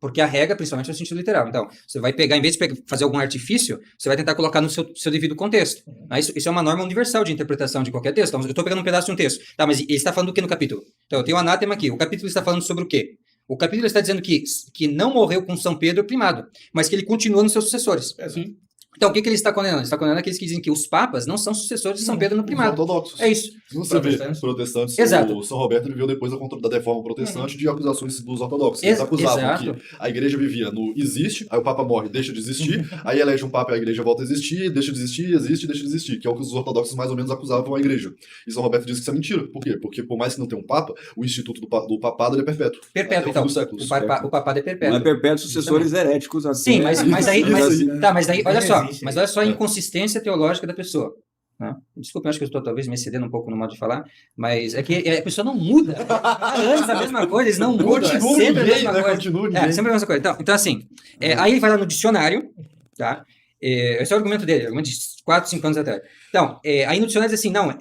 Porque a regra, principalmente, é o sentido literal. Então, você vai pegar, em vez de fazer algum artifício, você vai tentar colocar no seu devido contexto. Isso é uma norma universal de interpretação de qualquer texto. Então, eu estou pegando um pedaço de um texto. Tá, mas ele está falando do que no capítulo? Então, eu tenho o anátema aqui. O capítulo está falando sobre o quê? O capítulo está dizendo que não morreu com São Pedro primado, mas que ele continua nos seus sucessores. Então, o que ele está condenando? Ele está condenando aqueles que dizem que os papas não são sucessores de São Pedro no primado. Os ortodoxos. É isso. Você vê, protestantes, Exato. o São Roberto viveu depois da reforma protestante de acusações dos ortodoxos. Eles acusavam que a igreja vivia no existe, aí o papa morre, deixa de existir, aí elege um papa e a igreja volta a existir, deixa de existir, existe, deixa de existir, que é o que os ortodoxos mais ou menos acusavam a igreja. E São Roberto diz que isso é mentira. Por quê? Porque por mais que não tenha um papa, o instituto do papado ele é perpétuo. Perpétuo, então. O papado é perpétuo. Não é perpétuo sucessores heréticos. Até. Sim, mas aí, olha só, a inconsistência teológica da pessoa. Né? Desculpa, eu acho que eu estou talvez me excedendo um pouco no modo de falar, mas é que a pessoa não muda. Há anos a mesma coisa, eles não mudam. É sempre a mesma coisa. Sempre a mesma coisa. Então assim, aí ele vai lá no dicionário, tá? Esse é o argumento dele, argumento de 4, 5 anos atrás. Então, aí no dicionário diz assim, não,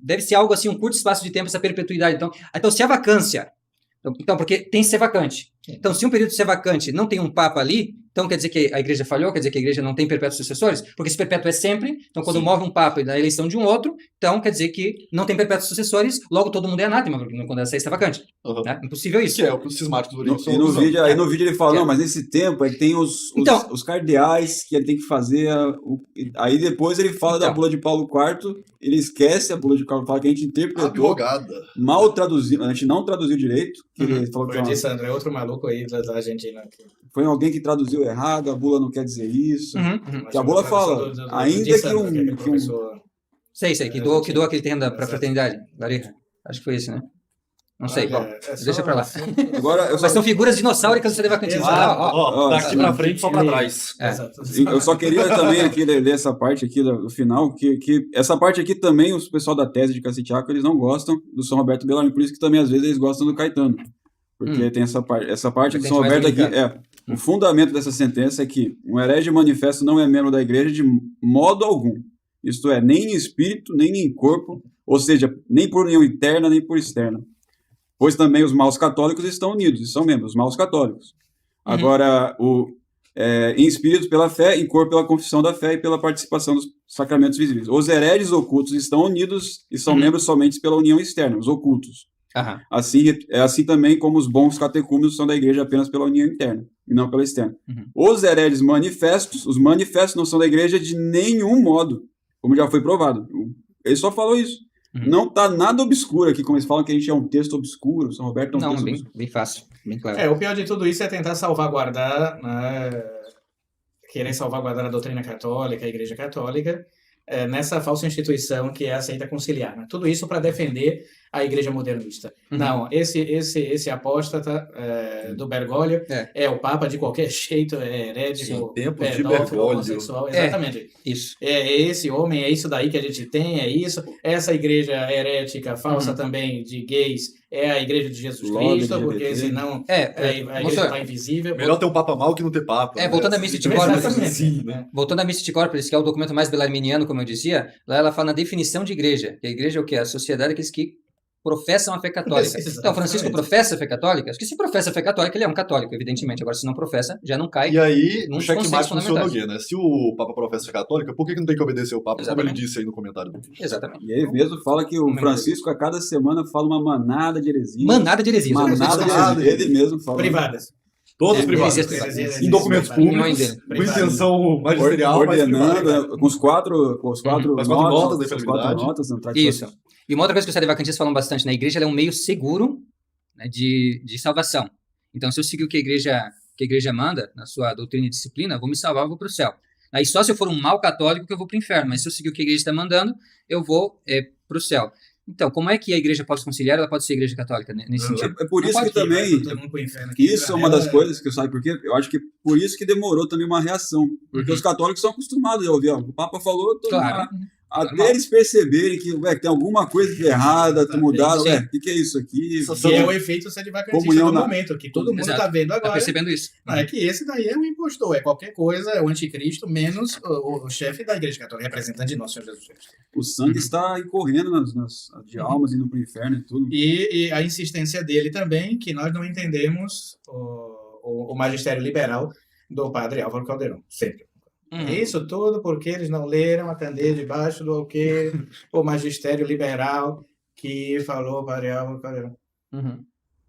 deve ser algo assim, um curto espaço de tempo, essa perpetuidade. Então se a vacância, então porque tem que ser vacante. Então, se um período de ser vacante não tem um papa ali, então quer dizer que a igreja falhou, quer dizer que a igreja não tem perpétuos sucessores? Porque se perpétuo é sempre, então quando morre um papa e na eleição de um outro, então quer dizer que não tem perpétuos sucessores, logo todo mundo é anátema, porque quando essa está vacante. Né? Impossível isso. Que é o que os cismáticos do Oriente Aí no vídeo ele fala, não, mas nesse tempo aí tem os cardeais que ele tem que fazer, aí depois ele fala da bula de Paulo IV, ele esquece a bula de Paulo IV que a gente interpretou, mal traduziu, a gente não traduziu direito. Ele falou que disse, André, outro maluco aí da Argentina. Foi alguém que traduziu errado, a bula não quer dizer isso. Que a bula fala, ainda que um... Sei, que doa aquele terreno para a fraternidade, Larissa. Acho que foi isso, né? Não sei, bom, deixa pra lá. Agora, mas são figuras dinossáuricas do CD Vacantismo. Daqui pra frente, só pra trás. Eu só queria também aqui ler essa parte aqui do final, que essa parte aqui também, o pessoal da tese de Cacitiaco, eles não gostam do São Roberto Bellarmine, por isso que também às vezes eles gostam do Caetano. Porque tem essa parte do São Roberto aqui, o fundamento dessa sentença é que um herege manifesto não é membro da igreja de modo algum, isto é, nem em espírito, nem em corpo, ou seja, nem por união interna, nem por externa. Pois também os maus católicos estão unidos, e são membros, os maus católicos. Agora, em espírito pela fé, em corpo pela confissão da fé e pela participação dos sacramentos visíveis. Os hereges ocultos estão unidos e são membros somente pela união externa, os ocultos. Assim também como os bons catecúmenos são da igreja apenas pela união interna, e não pela externa. Os hereges manifestos, os manifestos não são da igreja de nenhum modo, como já foi provado. Ele só falou isso. Não está nada obscuro aqui, como eles falam que a gente é um texto obscuro, São Roberto é um texto obscuro. Bem fácil, bem claro. O pior de tudo isso é tentar salvaguardar, querer salvaguardar a doutrina católica, a igreja católica, nessa falsa instituição que é a seita conciliar. Né? Tudo isso para defender a igreja modernista. Não, esse apóstata do Bergoglio é o papa de qualquer jeito, é herético, pedófilo, homossexual, exatamente. Isso. É esse homem, é isso daí que a gente tem, é isso. Essa igreja herética, falsa também, de gays, é a igreja de Jesus Cristo, porque senão a igreja está invisível. Melhor ter um papa mau que não ter papa. Voltando a Mystic Corporis, que é o documento mais bellarminiano, como eu dizia, lá ela fala na definição de igreja. E a igreja é o quê? A sociedade daqueles que professam a fé católica. Então, Francisco professa a fé católica? Acho que se professa a fé católica, ele é um católico, evidentemente. Agora, se não professa, já não cai. E aí, o nos checkmate conceitos funciona o fundamentais. quê, né? Se o Papa professa a fé católica, por que não tem que obedecer o Papa, como ele Exatamente. disse aí no comentário do vídeo? Exatamente. E ele mesmo fala que o Francisco, a cada semana, fala uma manada de heresias. Manada de heresias. Manada de heresias. Ele mesmo fala. Privadas. Todos privados. heresias Em documentos Opiniões públicos, dele. com intenção magisterial, mas Ordenando, privada. com os quatro As quatro notas da as quatro infalibilidade. notas na tradição. Isso. E uma outra coisa que os salivacantistas falam bastante na igreja, ela é um meio seguro, né, de salvação. Então, se eu seguir o que a igreja manda, na sua doutrina e disciplina, eu vou me salvar, eu vou para o céu. Aí só se eu for um mau católico que eu vou para o inferno, mas se eu seguir o que a igreja está mandando, eu vou para o céu. Então, como é que a igreja pode se conciliar? Ela pode ser igreja católica nesse sentido. É por isso que também, isso é uma das coisas que eu sabe por quê? Eu acho que por isso que demorou também uma reação. Porque os católicos são acostumados a ouvir, ó, o Papa falou, Claro. até eles perceberem que tem alguma coisa de errada, mudaram, o que é isso aqui? Que é o efeito sedivacantista do momento, que todo mundo está vendo Está agora. percebendo isso. Não, é que esse daí é o impostor, é qualquer coisa, é o anticristo, menos o chefe da Igreja Católica, representante de nosso Senhor Jesus Cristo. O sangue está incorrendo de almas indo para o inferno e tudo. E a insistência dele também, que nós não entendemos o magistério liberal do padre Álvaro Caldeirão, sempre. Isso tudo porque eles não leram a candeia debaixo do que o magistério liberal que falou o padre Álvaro Caldeirão.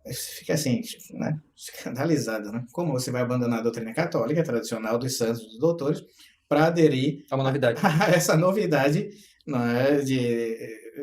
Você fica assim, né? Escandalizado, né? Como você vai abandonar a doutrina católica tradicional dos santos, dos doutores, para aderir É uma novidade. a essa novidade, não é,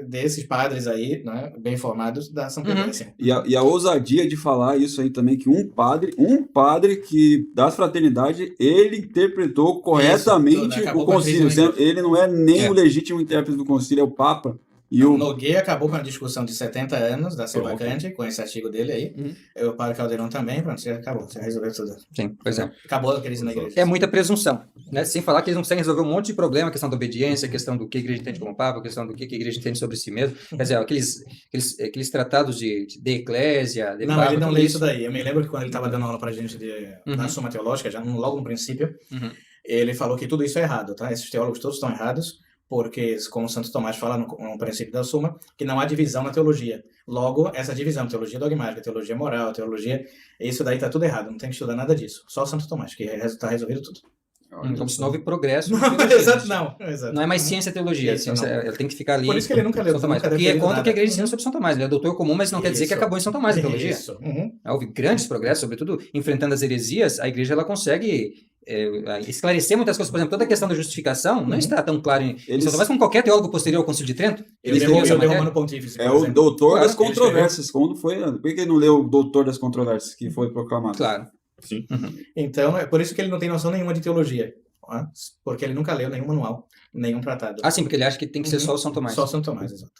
desses padres aí, não é, bem formados da São Pedrícia. E a ousadia de falar isso aí também, que um padre que das fraternidades, ele interpretou corretamente o concílio. Ele não é nem o legítimo intérprete do concílio, é o Papa. E o Nogueira acabou com a discussão de 70 anos da Sevacante, com esse artigo dele aí. O padre Caldeirão também, pronto, acabou, você resolveu tudo. Sim, pois é. Acabou a crise na igreja. É muita presunção, né? Sem falar que eles não conseguem resolver um monte de problema, a questão da obediência, a questão do que a igreja entende como Papa, a questão do que a igreja entende sobre si mesma. Quer dizer, aqueles tratados de eclésia... Não, Papa, ele não lê isso daí. Eu me lembro que quando ele estava dando aula pra gente na Suma Teológica, já logo no princípio, ele falou que tudo isso é errado, tá? Esses teólogos todos estão errados, porque, como Santo Tomás fala no princípio da Suma, que não há divisão na teologia. Logo, essa divisão, teologia dogmática, teologia moral, teologia, isso daí está tudo errado, não tem que estudar nada disso. Só Santo Tomás, que está resolvido tudo. Como se não houve progresso. Exato. Não é mais ciência e teologia, ela tem que ficar ali. Por isso que ele nunca leu São Tomás. E é contra o que a igreja ensina sobre São Tomás. Ele é doutor comum, mas não quer dizer que acabou em São Tomás a teologia. Houve grandes progressos, sobretudo enfrentando as heresias, a igreja ela consegue esclarecer muitas coisas. Por exemplo, toda a questão da justificação não está tão clara em São Tomás como qualquer teólogo posterior ao Concílio de Trento. Ele leu o Romano Pontífice. É o doutor das controvérsias. Quando foi? Por que ele não leu o doutor das controvérsias que foi proclamado? Claro. Sim. Então, é por isso que ele não tem noção nenhuma de teologia. Porque ele nunca leu nenhum manual, nenhum tratado. Sim, porque ele acha que tem que ser só o São Tomás. Só São Tomás, exato.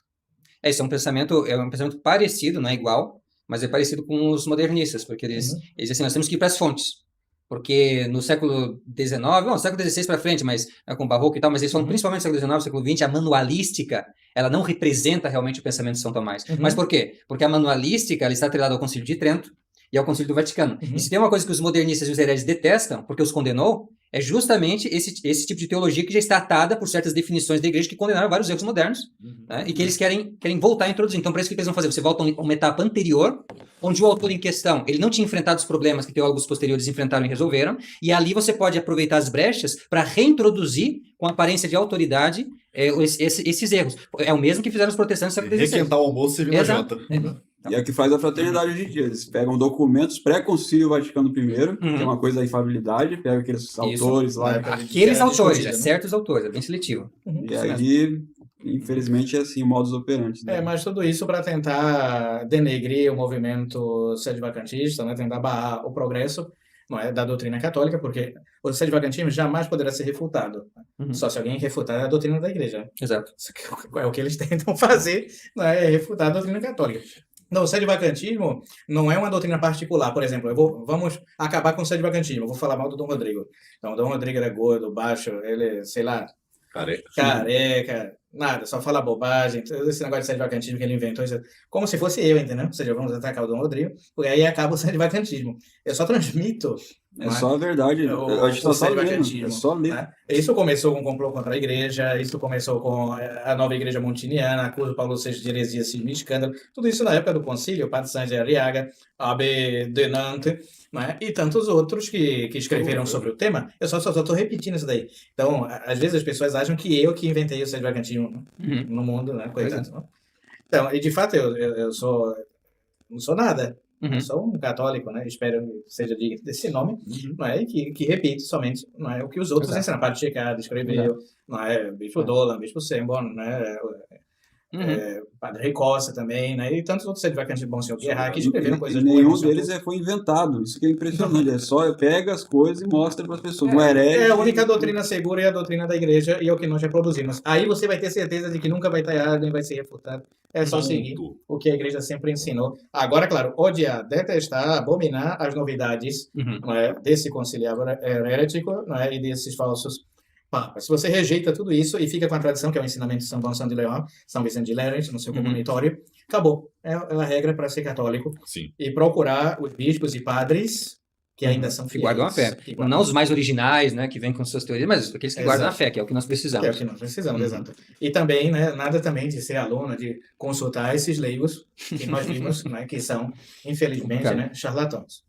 Esse é um pensamento parecido, não é igual, mas é parecido com os modernistas, porque eles dizem assim, nós temos que ir para as fontes. Porque no século XIX, século XVI para frente, mas com o Barroco e tal, mas eles falam principalmente no século XIX, século XX, a manualística, ela não representa realmente o pensamento de São Tomás. Mas por quê? Porque a manualística ela está atrelada ao Concílio de Trento e ao Concílio do Vaticano. E se tem uma coisa que os modernistas e os hereges detestam, porque os condenou, é justamente esse tipo de teologia que já está atada por certas definições da igreja que condenaram vários erros modernos, né? E que eles querem voltar a introduzir. Então, para isso, o que eles vão fazer? Você volta a uma etapa anterior, onde o autor em questão ele não tinha enfrentado os problemas que teólogos posteriores enfrentaram e resolveram, e ali você pode aproveitar as brechas para reintroduzir, com aparência de autoridade, esses erros. É o mesmo que fizeram os protestantes no século XVI. Requentar o almoço e servir na janta. E é o que faz a fraternidade hoje em dia. Eles pegam documentos pré-concílio Vaticano I, que é uma coisa da infalibilidade, pegam aqueles autores lá. Aqueles autores, certos autores, é bem seletivo. E aí, infelizmente, é assim o modus operandi. Né? Mas tudo isso para tentar denegrir o movimento sedivacantista, né? Tentar barrar o progresso, não é, da doutrina católica, porque o sedivacantismo jamais poderá ser refutado. Só se alguém refutar a doutrina da igreja. Exato. É o que eles tentam fazer, não é refutar a doutrina católica. Não, o sedivacantismo não é uma doutrina particular. Por exemplo, vamos acabar com o sedivacantismo. Eu vou falar mal do Dom Rodrigo. Então, o Dom Rodrigo era gordo, baixo, ele, sei lá... Careca, nada, só fala bobagem. Esse negócio de sedivacantismo que ele inventou, como se fosse eu, entendeu? Ou seja, vamos atacar o Dom Rodrigo, porque aí acaba o sedivacantismo. Eu só transmito É só a verdade. A gente tá só lendo. É só ler. Né? Isso começou com o complô contra a igreja, isso começou com a nova igreja montiniana, acusa Paulo VI de heresia, cisma e escândalo. Tudo isso na época do concílio, o Padre Saint de Arriaga, Abbé de Nantes, né? E tantos outros que escreveram sobre o tema. Eu só estou repetindo isso daí. Então, às vezes as pessoas acham que eu que inventei o sede-vacantismo no mundo, né? Coitado, não? Então, e de fato, eu não sou nada. Eu sou um católico, né? Espero que seja digno desse nome, não é? E que repito somente, não é? O que os outros ensinam. Padre Checado escreveu, não é? Bispo Dolan, Bispo Semborn, né? Padre Rei Costa também, né? E tantos outros sede-vacantes de Bom Senhor Guerra que escreveram coisas boas. Nenhum deles foi inventado. Isso que é impressionante. É só pega as coisas e mostra para as pessoas. Não é a única doutrina segura, é a doutrina da igreja e é o que nós reproduzimos. Aí você vai ter certeza de que nunca vai estar errado, nem vai ser refutado. É só seguir o que a igreja sempre ensinou. Agora, claro, odiar, detestar, abominar as novidades não é, desse conciliário herético, não é, e desses falsos papas. Se você rejeita tudo isso e fica com a tradição, que é o ensinamento de São Gonçalo de Leão, São Vicente de Lerent, no seu comunitório, acabou. É a regra para ser católico. Sim. E procurar os bispos e padres que ainda são fiéis. Que guardam a fé. Não os mais originais, né, que vêm com suas teorias, mas aqueles que guardam a fé, que é o que nós precisamos. Que é o que nós precisamos, exato. E também, né, nada também de ser aluno, de consultar esses leigos que nós vimos, né, que são, infelizmente, né, charlatãos.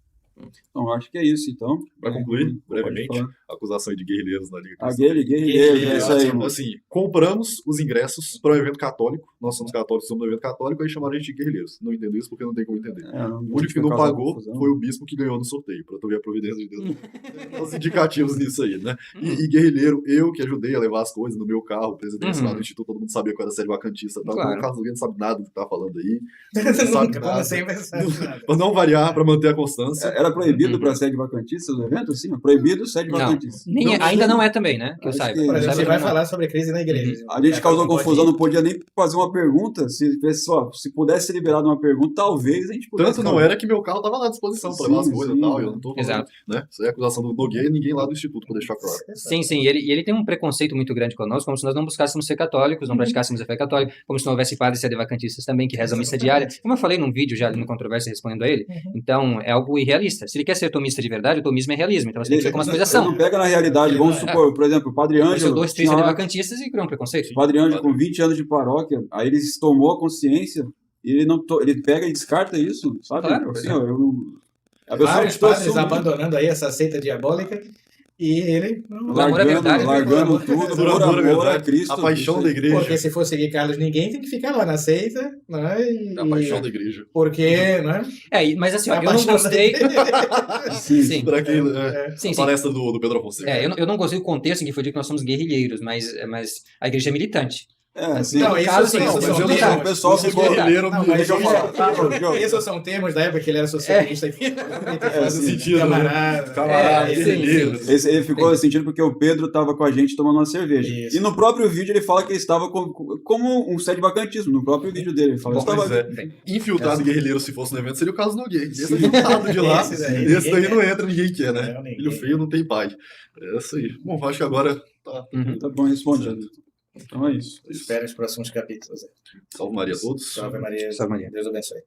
Então, acho que é isso, então. Para concluir, brevemente, a acusação de guerrilheiros na Liga Cristã. Guerrilheiros, é isso aí. Assim, compramos os ingressos para um evento católico, nós somos católicos, somos um evento católico, aí chamaram a gente de guerrilheiros. Não entendo isso porque não tem como entender. O único que não pagou foi o bispo que ganhou no sorteio, para tu ver a providência de Deus. Os indicativos nisso aí, né? E guerrilheiro, eu que ajudei a levar as coisas no meu carro, presidente lá do Instituto, todo mundo sabia que eu era sede-vacantista, tá? Claro. O Carlos Alguém não sabe nada do que tá falando aí. Não sabe nada. Para não variar, para manter a constância. Era proibido para sede-vacantistas no evento? Sim, proibido sede-vacantistas. Ainda não é também, né? Que eu saiba. Por exemplo, você vai falar sobre crise na igreja. A gente causou confusão, não podia nem fazer uma pergunta. Se pudesse ser liberado uma pergunta, talvez a gente pudesse. Tanto não era que meu carro tava lá à disposição para levar as coisas e tal. Eu não tô falando, exato. Né? Isso aí é acusação do Nogueira e ninguém lá do Instituto, para deixar claro. Sim. E ele tem um preconceito muito grande conosco, como se nós não buscássemos ser católicos, não praticássemos a fé católica, como se não houvesse padres sede-vacantistas também que rezam missa diária. Como eu falei num vídeo já ali no Controvérsia respondendo a ele, então é algo irrealista. Se ele quer ser tomista de verdade, o tomismo é realismo. Então você tem que ver como as coisas são. Não pega na realidade. Vamos supor, por exemplo, o Padre Ângelo. Dois, três sede-vacantistas e criou um preconceito. O Padre Ângelo, com 20 anos de paróquia, aí ele tomou a consciência e ele pega e descarta isso, sabe? Claro, assim, vários padres abandonando aí essa seita diabólica e ele largando tudo por amor a Cristo. A paixão da igreja. Porque se for seguir Carlos ninguém tem que ficar lá na seita, né? A paixão da igreja. Porque, né? Mas assim, eu não gostei. Sim. Para quem palestra do Pedro Afonso. Eu não gostei do contexto em que foi dito que nós somos guerrilheiros, mas a igreja é militante. Não, o pessoal ficou guerrilheiro. Deixa eu falar. Esses são termos da época que ele era socialista. Faz sentido. Camarada. Guerrilheiro. Ele ficou sentindo porque o Pedro estava com a gente tomando uma cerveja. Isso. E no próprio vídeo ele fala que ele estava como um sede-vacantismo. No próprio vídeo dele. Ele fala, infiltrado guerrilheiro, se fosse no evento, seria o caso Nogueira. Esse infiltrado de lá. Esse daí não entra, ninguém quer, né? Filho feio não tem pai. É isso aí. Bom, acho que agora tá bom respondido. Então é isso. Espero os próximos capítulos. Salve Maria a todos. Salve Maria. Salve Maria. Deus abençoe.